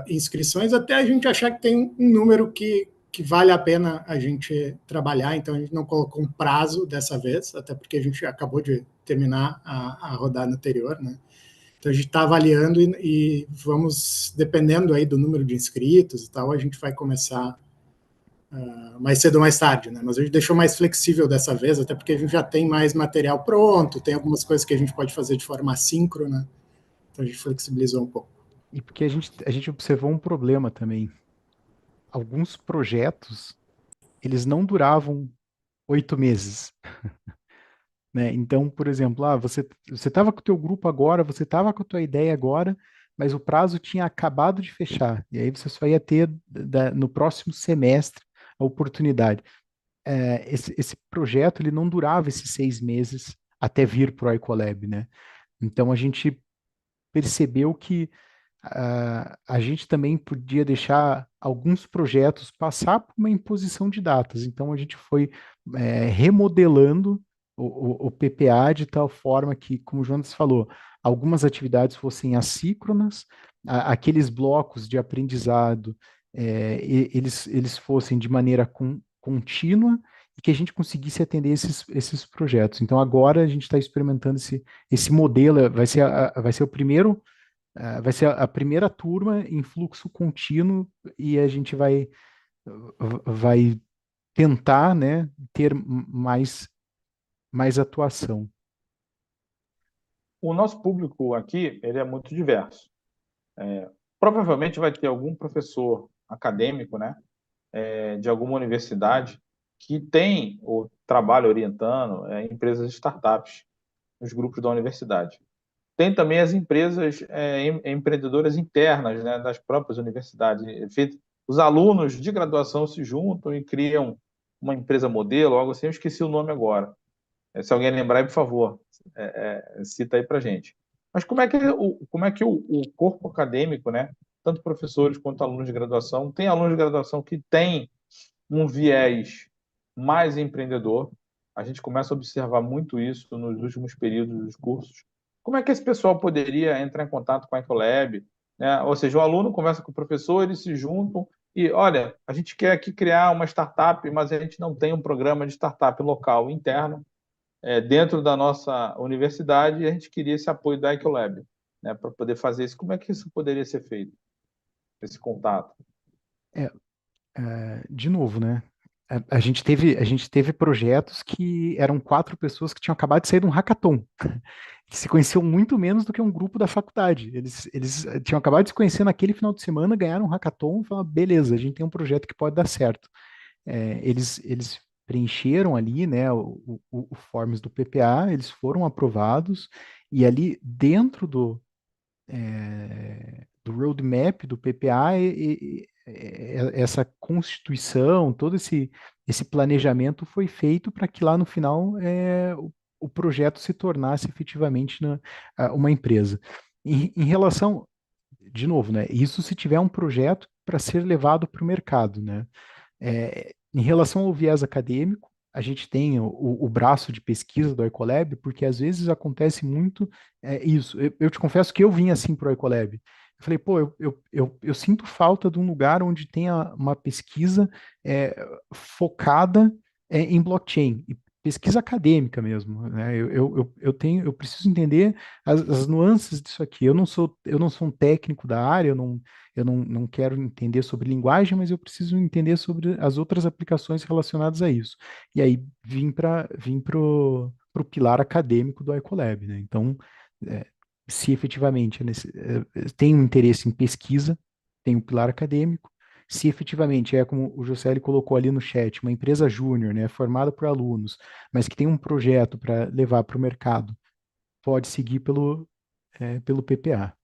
inscrições até a gente achar que tem um número que vale a pena a gente trabalhar. Então, a gente não colocou um prazo dessa vez, até porque a gente acabou de terminar a rodada anterior, né? Então, a gente está avaliando e vamos, dependendo aí do número de inscritos e tal, a gente vai começar mais cedo ou mais tarde, né? Mas a gente deixou mais flexível dessa vez, até porque a gente já tem mais material pronto, tem algumas coisas que a gente pode fazer de forma assíncrona, então a gente flexibilizou um pouco. E porque a gente observou um problema também. Alguns projetos, eles não duravam 8 meses, né? Então, por exemplo, você estava com o teu grupo agora, você estava com a tua ideia agora, mas o prazo tinha acabado de fechar. E aí você só ia ter no próximo semestre a oportunidade. Esse projeto, ele não durava esses 6 meses até vir para o Ecolab, né? Então, a gente percebeu que a gente também podia deixar alguns projetos passar por uma imposição de datas. Então, a gente foi remodelando o PPA de tal forma que, como o Jonas falou, algumas atividades fossem assíncronas, aqueles blocos de aprendizado, eles fossem de maneira contínua e que a gente conseguisse atender esses projetos. Então, agora a gente está experimentando esse modelo, vai ser o primeiro vai ser a primeira turma em fluxo contínuo e a gente vai tentar, né, ter mais atuação. O nosso público aqui, ele é muito diverso. Provavelmente vai ter algum professor acadêmico, né, de alguma universidade que tem ou trabalha orientando empresas startups nos grupos da universidade. Tem também as empresas empreendedoras internas, né, das próprias universidades. Os alunos de graduação se juntam e criam uma empresa modelo, algo assim, eu esqueci o nome agora. Se alguém lembrar, por favor, cita aí para a gente. Mas como é que o corpo acadêmico, né, tanto professores quanto alunos de graduação, tem alunos de graduação que têm um viés mais empreendedor. A gente começa a observar muito isso nos últimos períodos dos cursos. Como é que esse pessoal poderia entrar em contato com a Ecolab? Né? Ou seja, o aluno conversa com o professor, eles se juntam e, olha, a gente quer aqui criar uma startup, mas a gente não tem um programa de startup local interno. dentro da nossa universidade, e a gente queria esse apoio da Ecolab, né, para poder fazer isso. Como é que isso poderia ser feito, esse contato? É, de novo, né? A gente teve projetos que eram 4 pessoas que tinham acabado de sair de um hackathon, que se conheciam muito menos do que um grupo da faculdade. Eles tinham acabado de se conhecer naquele final de semana, ganharam um hackathon e falaram, beleza, a gente tem um projeto que pode dar certo. Eles preencheram ali, né, o forms do PPA, eles foram aprovados, e ali dentro do roadmap do PPA, essa constituição, todo esse planejamento foi feito para que lá no final o projeto se tornasse efetivamente uma empresa. Em relação, de novo, né, isso se tiver um projeto para ser levado para o mercado, né? Em relação ao viés acadêmico, a gente tem o braço de pesquisa do Ecolab, porque às vezes acontece muito isso. Eu te confesso que eu vim assim para o Ecolab. Eu falei, pô, eu sinto falta de um lugar onde tenha uma pesquisa é, focada em blockchain, e pesquisa acadêmica mesmo, né? Eu preciso entender as nuances disso aqui. Eu não sou um técnico da área, não quero entender sobre linguagem, mas eu preciso entender sobre as outras aplicações relacionadas a isso. E aí vim pro pilar acadêmico do Ecolab, né? Então, é, se efetivamente tem um interesse em pesquisa, tem um pilar acadêmico. Se efetivamente é como o José colocou ali no chat, uma empresa júnior, né, formada por alunos, mas que tem um projeto para levar para o mercado, pode seguir pelo PPA.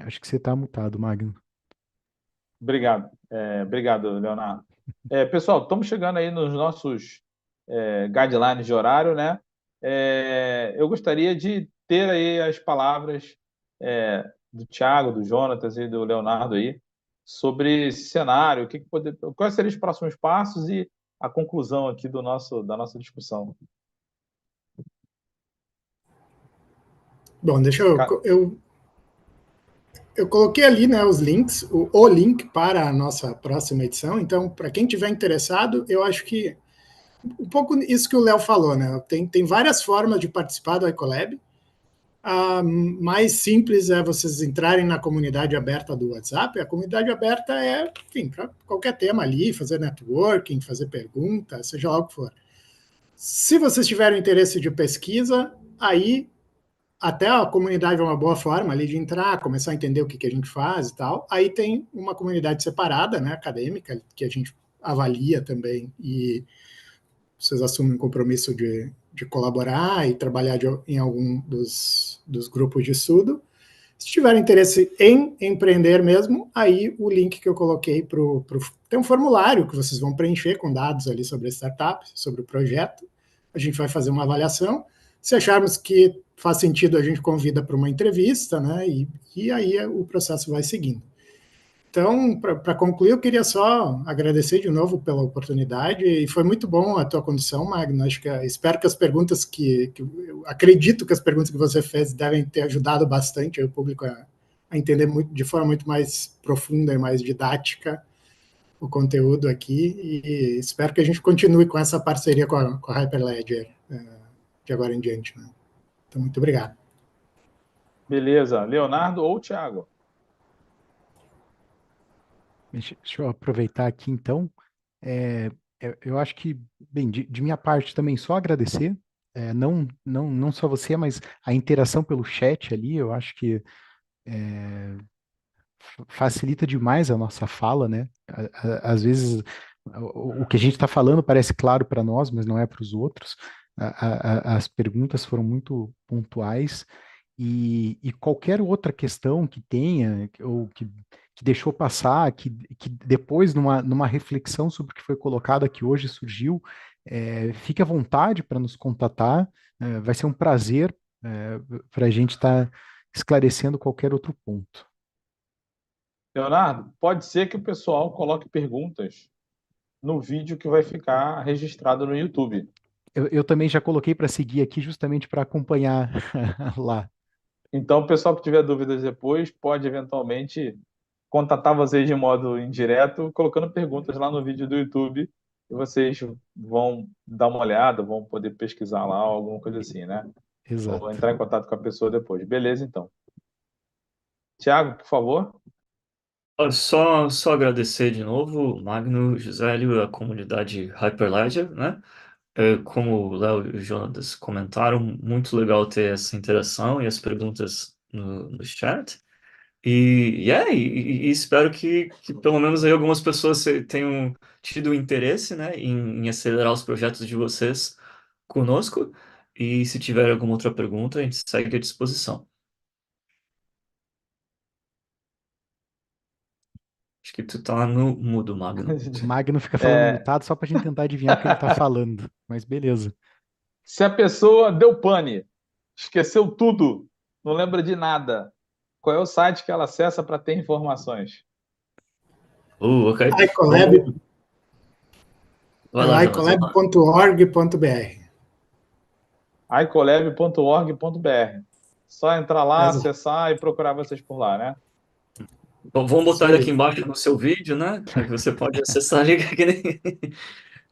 Acho que você está mutado, Magno. Obrigado. Obrigado, Leonardo. Pessoal, estamos chegando aí nos nossos guidelines de horário, né? Eu gostaria de ter aí as palavras do Thiago, do Jonatas e do Leonardo aí sobre esse cenário, quais seriam os próximos passos e a conclusão aqui da nossa discussão. Bom, Ca- eu coloquei ali, né, os links, o link para a nossa próxima edição. Então, para quem tiver interessado, eu acho que um pouco isso que o Léo falou, né? Tem várias formas de participar do Ecolab. A mais simples é vocês entrarem na comunidade aberta do WhatsApp. A comunidade aberta é, enfim, para qualquer tema ali, fazer networking, fazer pergunta, seja lá o que for. Se vocês tiverem interesse de pesquisa, aí até a comunidade é uma boa forma ali de entrar, começar a entender o que a gente faz e tal. Aí tem uma comunidade separada, né, acadêmica, que a gente avalia também e vocês assumem um compromisso de colaborar e trabalhar em algum dos grupos de estudo. Se tiver interesse em empreender mesmo, aí o link que eu coloquei tem um formulário que vocês vão preencher com dados ali sobre a startup, sobre o projeto. A gente vai fazer uma avaliação. Se acharmos que faz sentido, a gente convida para uma entrevista, né? E aí o processo vai seguindo. Então, para concluir, eu queria só agradecer de novo pela oportunidade e foi muito bom a tua condução, Magno. Espero que as perguntas eu acredito que as perguntas que você fez devem ter ajudado bastante o público a entender de forma muito mais profunda e mais didática o conteúdo aqui e espero que a gente continue com essa parceria com a Hyperledger de agora em diante, né? Então, muito obrigado. Beleza. Leonardo ou Thiago? Deixa eu aproveitar aqui, então. Eu acho que, bem, de minha parte também só agradecer, não só você, mas a interação pelo chat ali, eu acho que facilita demais a nossa fala, né? Às vezes o que a gente está falando parece claro para nós, mas não é para os outros. As perguntas foram muito pontuais e qualquer outra questão que tenha ou que deixou passar, que depois numa reflexão sobre o que foi colocado aqui hoje surgiu, fique à vontade para nos contatar. Vai ser um prazer para a gente estar esclarecendo qualquer outro ponto. Leonardo, pode ser que o pessoal coloque perguntas no vídeo que vai ficar registrado no YouTube. Eu também já coloquei para seguir aqui justamente para acompanhar lá. Então, o pessoal que tiver dúvidas depois pode eventualmente contatar vocês de modo indireto, colocando perguntas lá no vídeo do YouTube e vocês vão dar uma olhada, vão poder pesquisar lá, alguma coisa assim, né? Ou Exato. entrar em contato com a pessoa depois. Beleza, então. Tiago, por favor. Só agradecer de novo, Magno, Gisélio, a comunidade Hyperledger, né? Como o Léo e o Jonas comentaram, muito legal ter essa interação e as perguntas no chat. E espero que pelo menos aí algumas pessoas tenham tido interesse, né, em acelerar os projetos de vocês conosco. E se tiver alguma outra pergunta, a gente segue à disposição. Acho que tu tá no mudo, Magno. O Magno fica falando É, mutado só pra gente tentar adivinhar o que ele tá falando. Mas beleza. se a pessoa deu pane, esqueceu tudo, não lembra de nada, qual é o site que ela acessa para ter informações? Ok. iColab Vamos. é Vai o lá, Jonas. icolab.org.br. icolab.org.br. Só entrar lá, Exato. acessar e procurar vocês por lá, né? Bom, vamos Isso botar ele aqui aí. embaixo no seu vídeo, né? Aí você pode acessar ali que nem...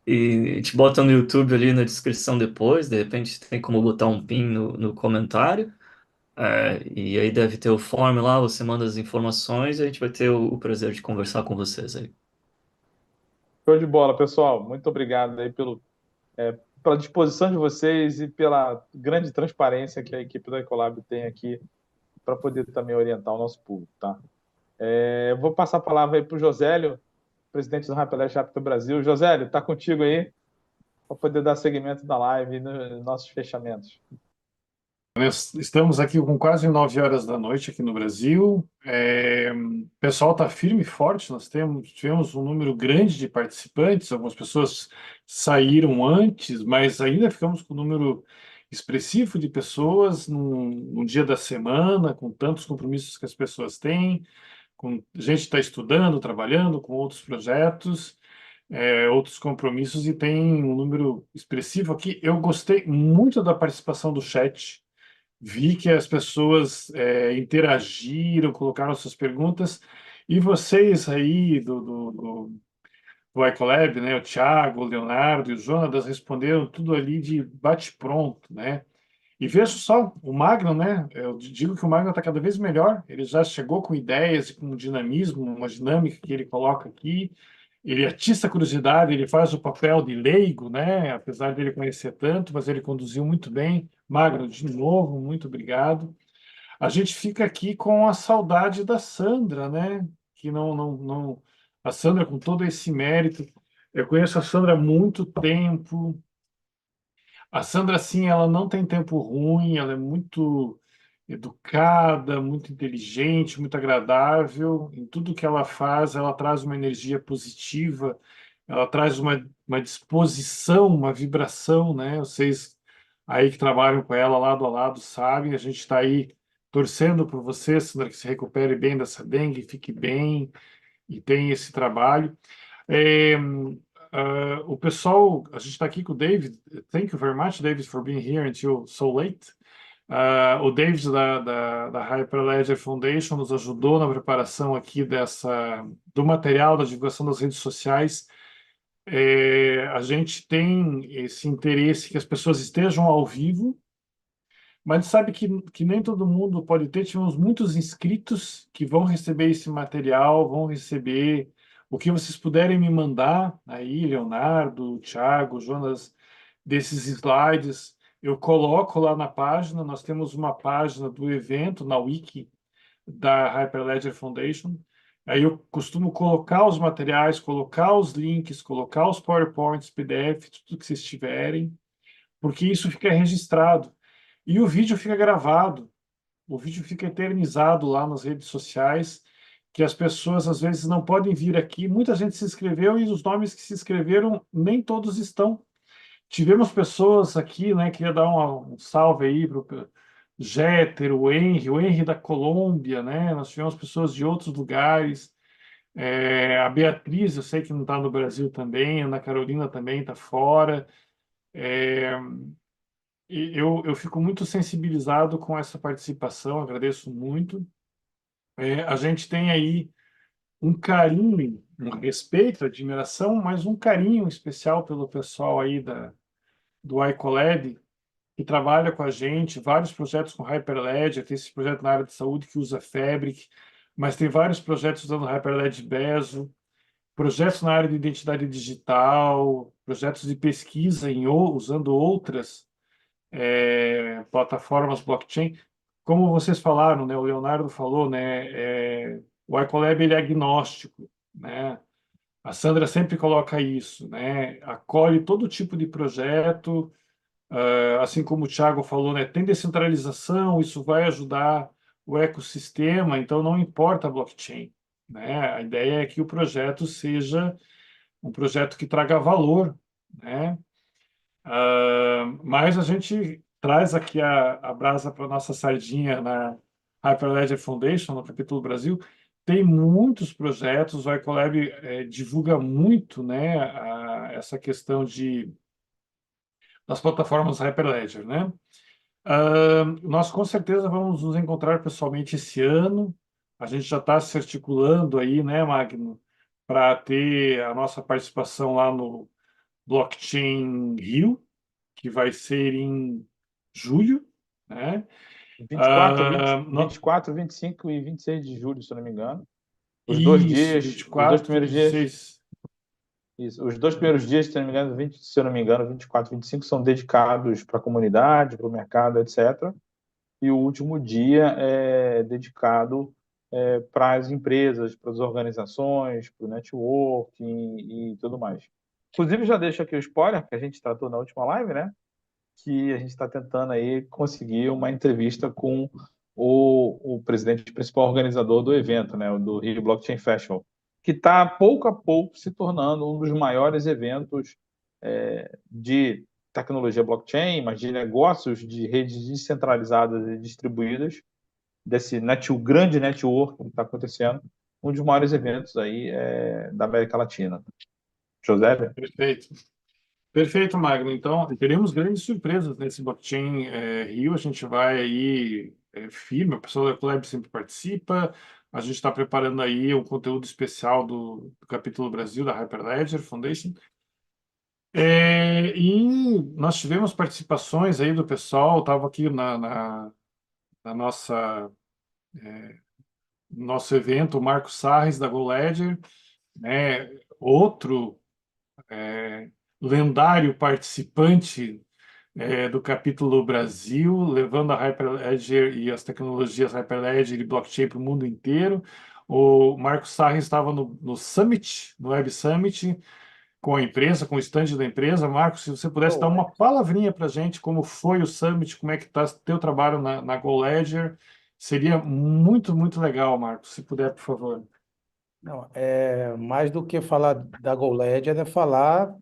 E a gente bota no YouTube ali na descrição depois. De repente tem como botar um pin no comentário. E aí deve ter o form lá, você manda as informações e a gente vai ter o prazer de conversar com vocês aí. Show de bola, pessoal. Muito obrigado aí pela disposição de vocês e pela grande transparência que a equipe da Ecolab tem aqui para poder também orientar o nosso público, tá? Eu vou passar a palavra aí para o Josélio, presidente do Rapeleste Rápido Brasil. Josélio, está contigo aí para poder dar seguimento da live e nos nossos fechamentos. Nós estamos aqui com quase 9 horas da noite aqui no Brasil. O pessoal está firme e forte. Tivemos um número grande de participantes. Algumas pessoas saíram antes, mas ainda ficamos com um número expressivo de pessoas num dia da semana, com tantos compromissos que as pessoas têm, com gente que está estudando, trabalhando, com outros projetos, outros compromissos, e tem um número expressivo aqui. Eu gostei muito da participação do chat. Vi que as pessoas interagiram, colocaram suas perguntas, e vocês aí do Ecolab, né, o Thiago, o Leonardo e o Jonas responderam tudo ali de bate-pronto, né? E veja só, o Magno, né? Eu digo que o Magno está cada vez melhor. Ele já chegou com ideias e com um dinamismo, uma dinâmica que ele coloca aqui. Ele atiça a curiosidade, ele faz o papel de leigo, né? Apesar dele conhecer tanto, mas ele conduziu muito bem. Magno, de novo, muito obrigado. A gente fica aqui com a saudade da Sandra, né? Que não. A Sandra, com todo esse mérito. Eu conheço a Sandra há muito tempo. A Sandra, assim, ela não tem tempo ruim, ela é muito educada, muito inteligente, muito agradável. Em tudo que ela faz, ela traz uma energia positiva, ela traz uma disposição, uma vibração, né? Vocês aí que trabalham com ela lado a lado sabem, a gente está aí torcendo por você, Sandra, que se recupere bem dessa dengue, fique bem e tenha esse trabalho. É, o pessoal, a gente está aqui com o David. Thank you very much, David, for being here until so late. O David da Hyperledger Foundation nos ajudou na preparação aqui do material da divulgação das redes sociais. A gente tem esse interesse que as pessoas estejam ao vivo, mas sabe que nem todo mundo pode ter. Tivemos muitos inscritos que vão receber esse material, vão receber o que vocês puderem me mandar aí, Leonardo, Thiago, Jonas, desses slides. Eu coloco lá na página. Nós temos uma página do evento na Wiki da Hyperledger Foundation. Aí eu costumo colocar os materiais, colocar os links, colocar os PowerPoints, PDF, tudo que vocês tiverem, porque isso fica registrado. E o vídeo fica gravado, o vídeo fica eternizado lá nas redes sociais, que as pessoas às vezes não podem vir aqui. Muita gente se inscreveu e os nomes que se inscreveram nem todos estão. Tivemos pessoas aqui, né? Queria dar um salve aí para o Jeter, o Henry da Colômbia, né? Nós tivemos pessoas de outros lugares. A Beatriz, eu sei que não está no Brasil também, a Ana Carolina também está fora. É, e eu fico muito sensibilizado com essa participação, agradeço muito. A gente tem aí um carinho, um respeito, admiração, mas um carinho especial pelo pessoal aí do iColab, que trabalha com a gente, vários projetos com Hyperledger, tem esse projeto na área de saúde que usa Fabric, mas tem vários projetos usando Hyperledger Bezo, projetos na área de identidade digital, projetos de pesquisa usando outras plataformas blockchain. Como vocês falaram, né, o Leonardo falou, né, o iColab ele é agnóstico, né? A Sandra sempre coloca isso, né? Acolhe todo tipo de projeto, assim como o Thiago falou, né, tem descentralização, isso vai ajudar o ecossistema, então não importa a blockchain, né? A ideia é que o projeto seja um projeto que traga valor, né? Mas a gente traz aqui a brasa para nossa sardinha na Hyperledger Foundation, no capítulo Brasil. Tem muitos projetos, o Ecolab divulga muito, né, essa questão das plataformas Hyperledger, né? Nós com certeza vamos nos encontrar pessoalmente esse ano. A gente já está se articulando aí, né, Magno, para ter a nossa participação lá no Blockchain Rio, que vai ser em julho, né? 24, 25 e 26 de julho, se eu não me engano. Os Isso, os 24, dois primeiros 26. dias, isso, os dois primeiros dias, se eu não me engano, 24 e 25 são dedicados para a comunidade, para o mercado, etc. E o último dia é dedicado para as empresas, para as organizações, para o networking e tudo mais. Inclusive, já deixo aqui o spoiler, que a gente tratou na última live, né? Que a gente está tentando aí conseguir uma entrevista com o presidente principal organizador do evento, né, do Rio Blockchain Festival, que está pouco a pouco se tornando um dos maiores eventos de tecnologia blockchain, mas de negócios de redes descentralizadas e distribuídas, desse grande network que está acontecendo, um dos maiores eventos aí da América Latina. José? Perfeito. Perfeito, Magno. Então, teremos grandes surpresas nesse Blockchain Rio. A gente vai aí firme, o pessoal da Collab sempre participa. A gente está preparando aí um conteúdo especial do capítulo Brasil da Hyperledger Foundation. E nós tivemos participações aí do pessoal, estava aqui na nosso evento, o Marco Sarres, da GoLedger, né? Outro lendário participante do capítulo Brasil, levando a Hyperledger e as tecnologias Hyperledger e blockchain para o mundo inteiro. O Marcos Sarri estava no Summit, no Web Summit, com a empresa, com o stand da empresa. Marcos, se você pudesse dar uma palavrinha para a gente, como foi o Summit, como é que está o teu trabalho na GoLedger, seria muito, muito legal, Marcos, se puder, por favor. Não, mais do que falar da GoLedger, é falar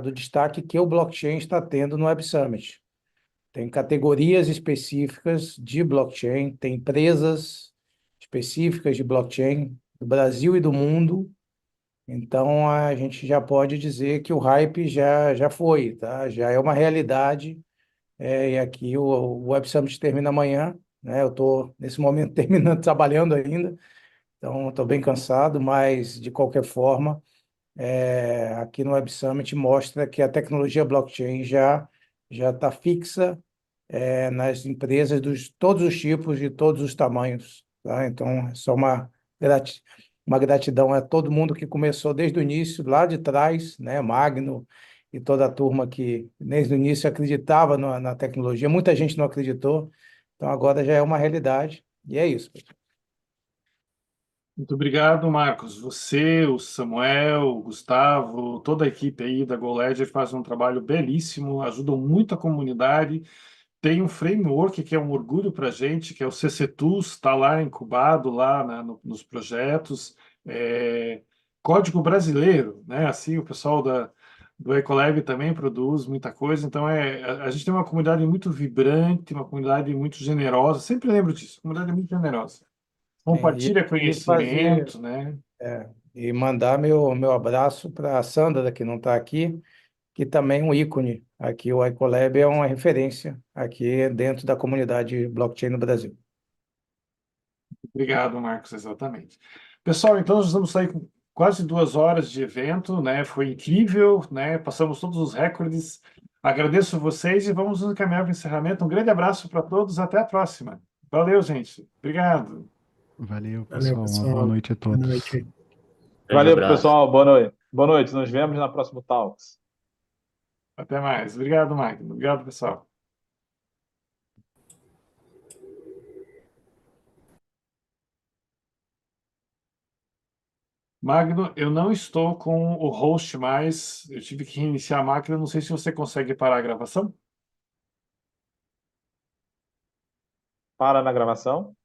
do destaque que o blockchain está tendo no Web Summit. Tem categorias específicas de blockchain, tem empresas específicas de blockchain do Brasil e do mundo. Então, a gente já pode dizer que o hype já foi, tá? Já é uma realidade. E aqui o Web Summit termina amanhã, né? Eu estou, nesse momento, terminando, trabalhando ainda. Então, estou bem cansado, mas, de qualquer forma, aqui no Web Summit mostra que a tecnologia blockchain já está fixa nas empresas de todos os tipos, de todos os tamanhos. Tá? Então, é só uma gratidão a todo mundo que começou desde o início, lá de trás, né? Magno e toda a turma que, desde o início, acreditava na tecnologia. Muita gente não acreditou, então agora já é uma realidade. E é isso. Muito obrigado, Marcos. Você, o Samuel, o Gustavo, toda a equipe aí da GoLedger faz um trabalho belíssimo, ajudam muito a comunidade. Tem um framework que é um orgulho para a gente, que é o CC Tools, está lá incubado lá nos projetos. Código brasileiro, né? Assim, o pessoal do Ecolab também produz muita coisa. Então, a gente tem uma comunidade muito vibrante, uma comunidade muito generosa. Sempre lembro disso, comunidade muito generosa. Compartilha conhecimento, né? E mandar meu abraço para a Sandra, que não está aqui, que também é um ícone. Aqui o Ecolab é uma referência aqui dentro da comunidade blockchain no Brasil. Obrigado, Marcos, exatamente. Pessoal, então nós estamos aí com quase 2 horas de evento, né? Foi incrível, né? Passamos todos os recordes. Agradeço vocês e vamos nos encaminhar para o encerramento. Um grande abraço para todos, até a próxima. Valeu, gente. Obrigado. Valeu, Valeu, pessoal. Uma boa pessoal. noite a Boa todos. noite. Grande Valeu, abraço. pessoal. Boa noite. Boa noite. Nos vemos na próxima Talks. Até mais. Obrigado, Magno. Obrigado, pessoal. Magno, eu não estou com o host mais. Eu tive que reiniciar a máquina. Não sei se você consegue parar a gravação. Para na gravação.